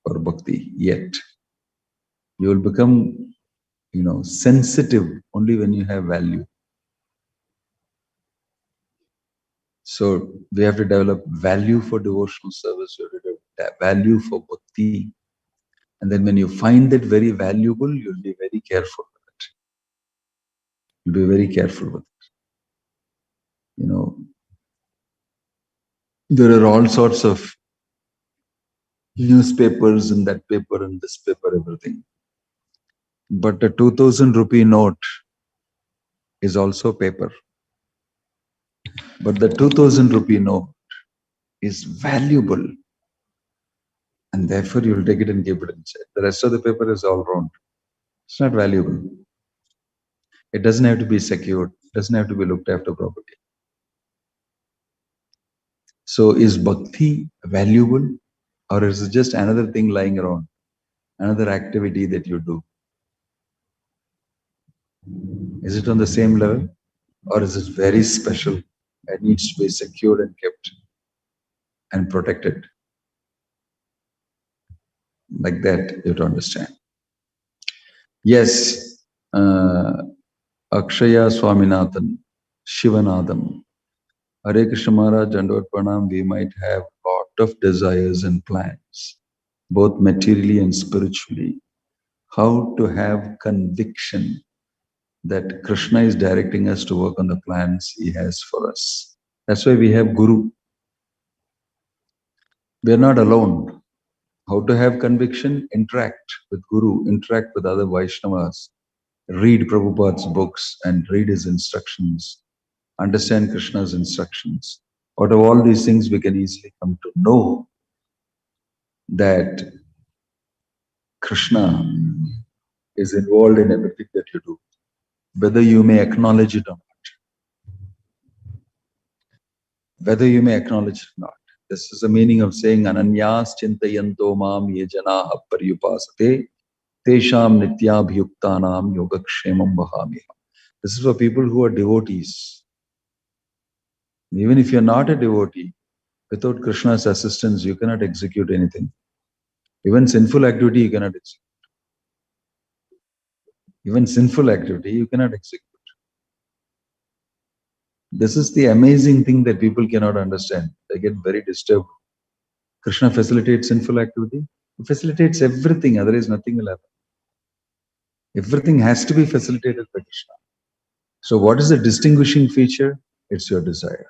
for bhakti yet. You will become, sensitive only when you have value. So we have to develop value for devotional service, we have to develop value for bhakti. And then when you find it very valuable, you'll be very careful with it. You'll be very careful with it. There are all sorts of newspapers in that paper and this paper, everything. But a 2000 rupee note is also paper. But the 2000 rupee note is valuable. And therefore you will take it and keep it inside. The rest of the paper is all round. It's not valuable. It doesn't have to be secured. It doesn't have to be looked after properly. So is bhakti valuable, or is it just another thing lying around? Another activity that you do? Is it on the same level, or is it very special and needs to be secured and kept and protected? Like that, you have to understand. Yes, Akshaya Swaminathan, Shivanathan, Hare Krishna Maharaj, Dandavad Pranam, we might have a lot of desires and plans, both materially and spiritually. How to have conviction that Krishna is directing us to work on the plans he has for us. That's why we have Guru. We are not alone. How to have conviction? Interact with Guru, interact with other Vaishnavas, read Prabhupada's books and read his instructions, understand Krishna's instructions. Out of all these things, we can easily come to know that Krishna is involved in everything that you do, whether you may acknowledge it or not. Whether you may acknowledge it or not. This is the meaning of saying Ananyas Chintayanto Mam Ye Janaha Paryupasate Tesham Nityabhyuktanam Yogakshemam Vahamiham. This is for people who are devotees. Even if you're not a devotee, without Krishna's assistance, you cannot execute anything. Even sinful activity, you cannot execute. Even sinful activity, you cannot execute. This is the amazing thing that people cannot understand. They get very disturbed. Krishna facilitates sinful activity. He facilitates everything, otherwise nothing will happen. Everything has to be facilitated by Krishna. So what is the distinguishing feature? It's your desire.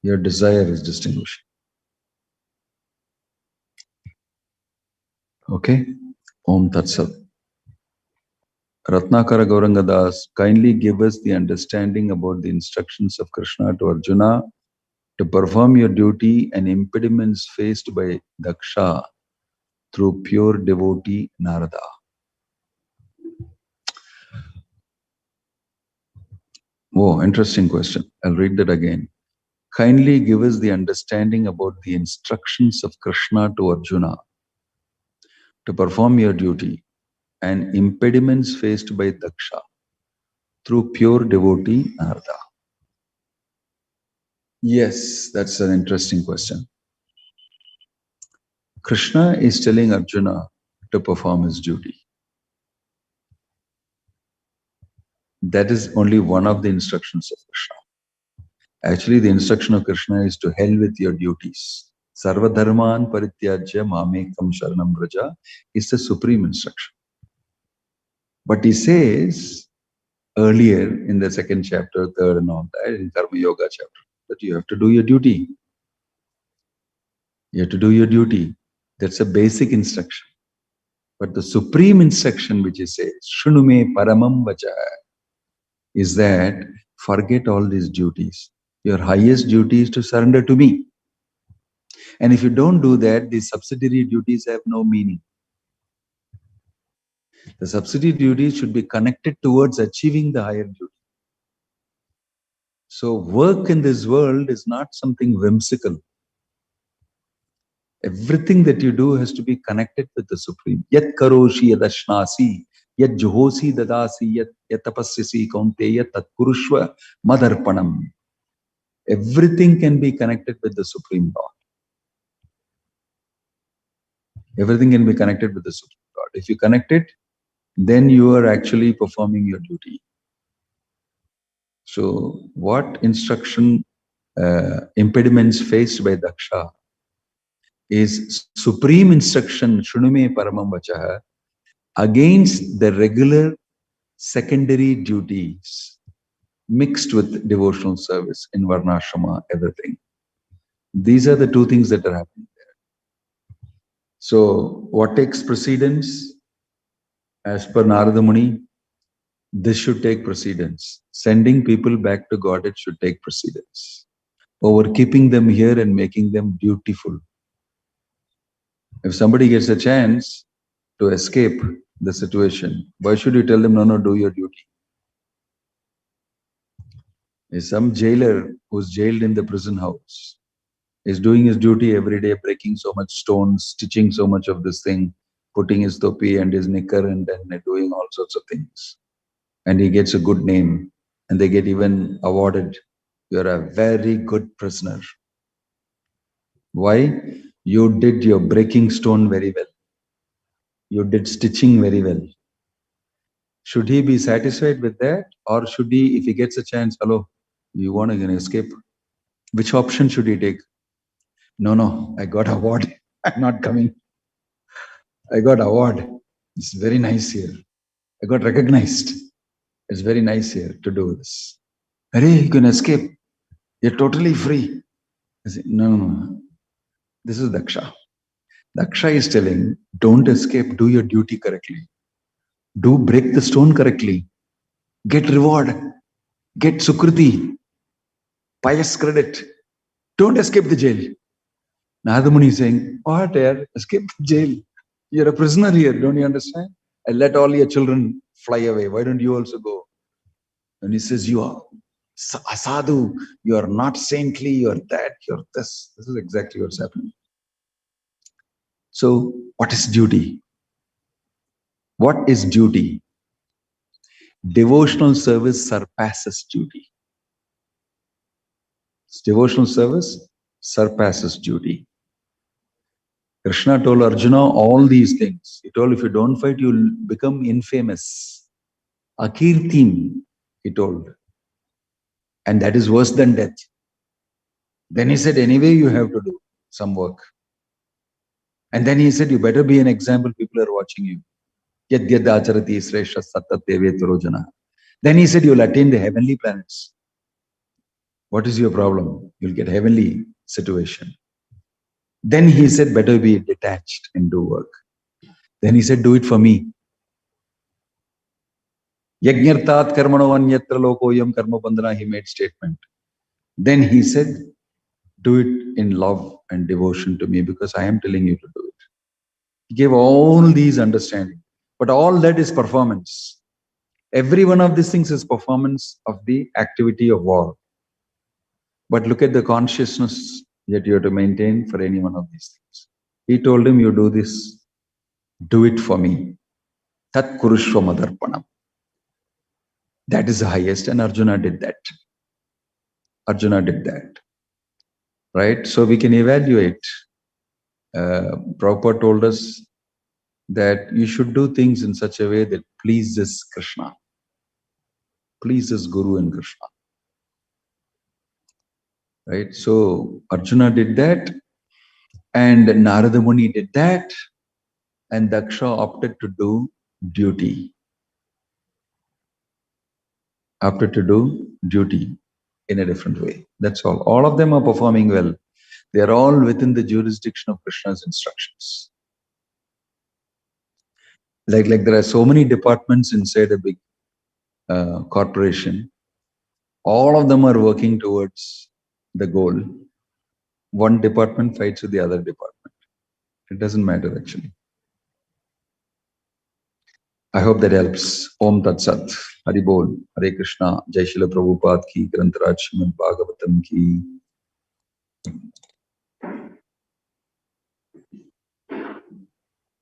Your desire is distinguishing. Okay? Om Tat Sat. Ratnakara Gauranga Das, kindly give us the understanding about the instructions of Krishna to Arjuna to perform your duty and impediments faced by Daksha through pure devotee Narada. Oh, interesting question. I'll read that again. Kindly give us the understanding about the instructions of Krishna to Arjuna to perform your duty and impediments faced by Daksha through pure devotee Narada. Yes, that's an interesting question. Krishna is telling Arjuna to perform his duty. That is only one of the instructions of Krishna. Actually, the instruction of Krishna is to hell with your duties. Sarva dharman parityajya mamekam sharanam vraja is the supreme instruction. But he says earlier in the second chapter, third and all that, in Karma Yoga chapter, that you have to do your duty. You have to do your duty. That's a basic instruction. But the supreme instruction which he says, Shrunume Paramam Vacha, is that forget all these duties. Your highest duty is to surrender to me. And if you don't do that, these subsidiary duties have no meaning. The subsidiary duties should be connected towards achieving the higher duty. So work in this world is not something whimsical. Everything that you do has to be connected with the Supreme. Yat karoshi yadashnasi, yat juhosi dadasi, yat tapasyasi kaunteya tat kurushva madarpanam. Everything can be connected with the Supreme Lord. Everything can be connected with the Supreme Lord. If you connect it, then you are actually performing your duty. So what instruction impediments faced by Daksha is supreme instruction, Shrunume Paramam Vachaha, against the regular secondary duties mixed with devotional service in Varnashrama, everything. These are the two things that are happening there. So what takes precedence? As per Narada Muni, this should take precedence. Sending people back to God, it should take precedence over keeping them here and making them dutiful. If somebody gets a chance to escape the situation, why should you tell them, no, do your duty? If some jailer who's jailed in the prison house is doing his duty every day, breaking so much stones, stitching so much of this thing, putting his topi and his knicker and then doing all sorts of things. And he gets a good name and they get even awarded. You're a very good prisoner. Why? You did your breaking stone very well. You did stitching very well. Should he be satisfied with that? Or should he, if he gets a chance, hello, you want to escape? Which option should he take? No, I got award. I'm not coming. I got award. It's very nice here. I got recognized. It's very nice here to do this. Hey, you can escape. You're totally free. I say, no. This is Daksha. Daksha is telling, don't escape, do your duty correctly. Do break the stone correctly. Get reward. Get sukriti. Pious credit. Don't escape the jail. Narada Muni is saying, what yaar? Escape the jail. You're a prisoner here, don't you understand? And let all your children fly away. Why don't you also go? And he says, you are asadu, you are not saintly, you are that, you're this. This is exactly what's happening. So, what is duty? What is duty? Devotional service surpasses duty. Devotional service surpasses duty. Krishna told Arjuna all these things. He told, if you don't fight, you'll become infamous. Akirtim, he told. And that is worse than death. Then he said, anyway, you have to do some work. And then he said, you better be an example. People are watching you. Then he said, you'll attain the heavenly planets. What is your problem? You'll get heavenly situation. Then he said, better be detached and do work. Then he said, do it for me. Yajñartat karmano anyatra lokoyam karma bandhana, he made statement. Then he said, do it in love and devotion to me because I am telling you to do it. He gave all these understanding. But all that is performance. Every one of these things is performance of the activity of war. But look at the consciousness that you have to maintain for any one of these things. He told him, you do this, do it for me. Tat kurushva madarpanam. That is the highest, and Arjuna did that. Arjuna did that. Right? So we can evaluate. Prabhupada told us that you should do things in such a way that pleases Krishna, pleases Guru and Krishna. Right? So Arjuna did that, and Narada Muni did that, and Daksha opted to do duty. apted to do duty in a different way. That's all. All of them are performing well. They are all within the jurisdiction of Krishna's instructions. Like there are so many departments inside a big corporation. All of them are working towards the goal. One department fights with the other department. It doesn't matter actually. I hope that helps. Om Tat Sat. Hari Bol. Hare Krishna. Jai Srila Prabhupada ki. Grantaraj Srimad Bhagavatam ki.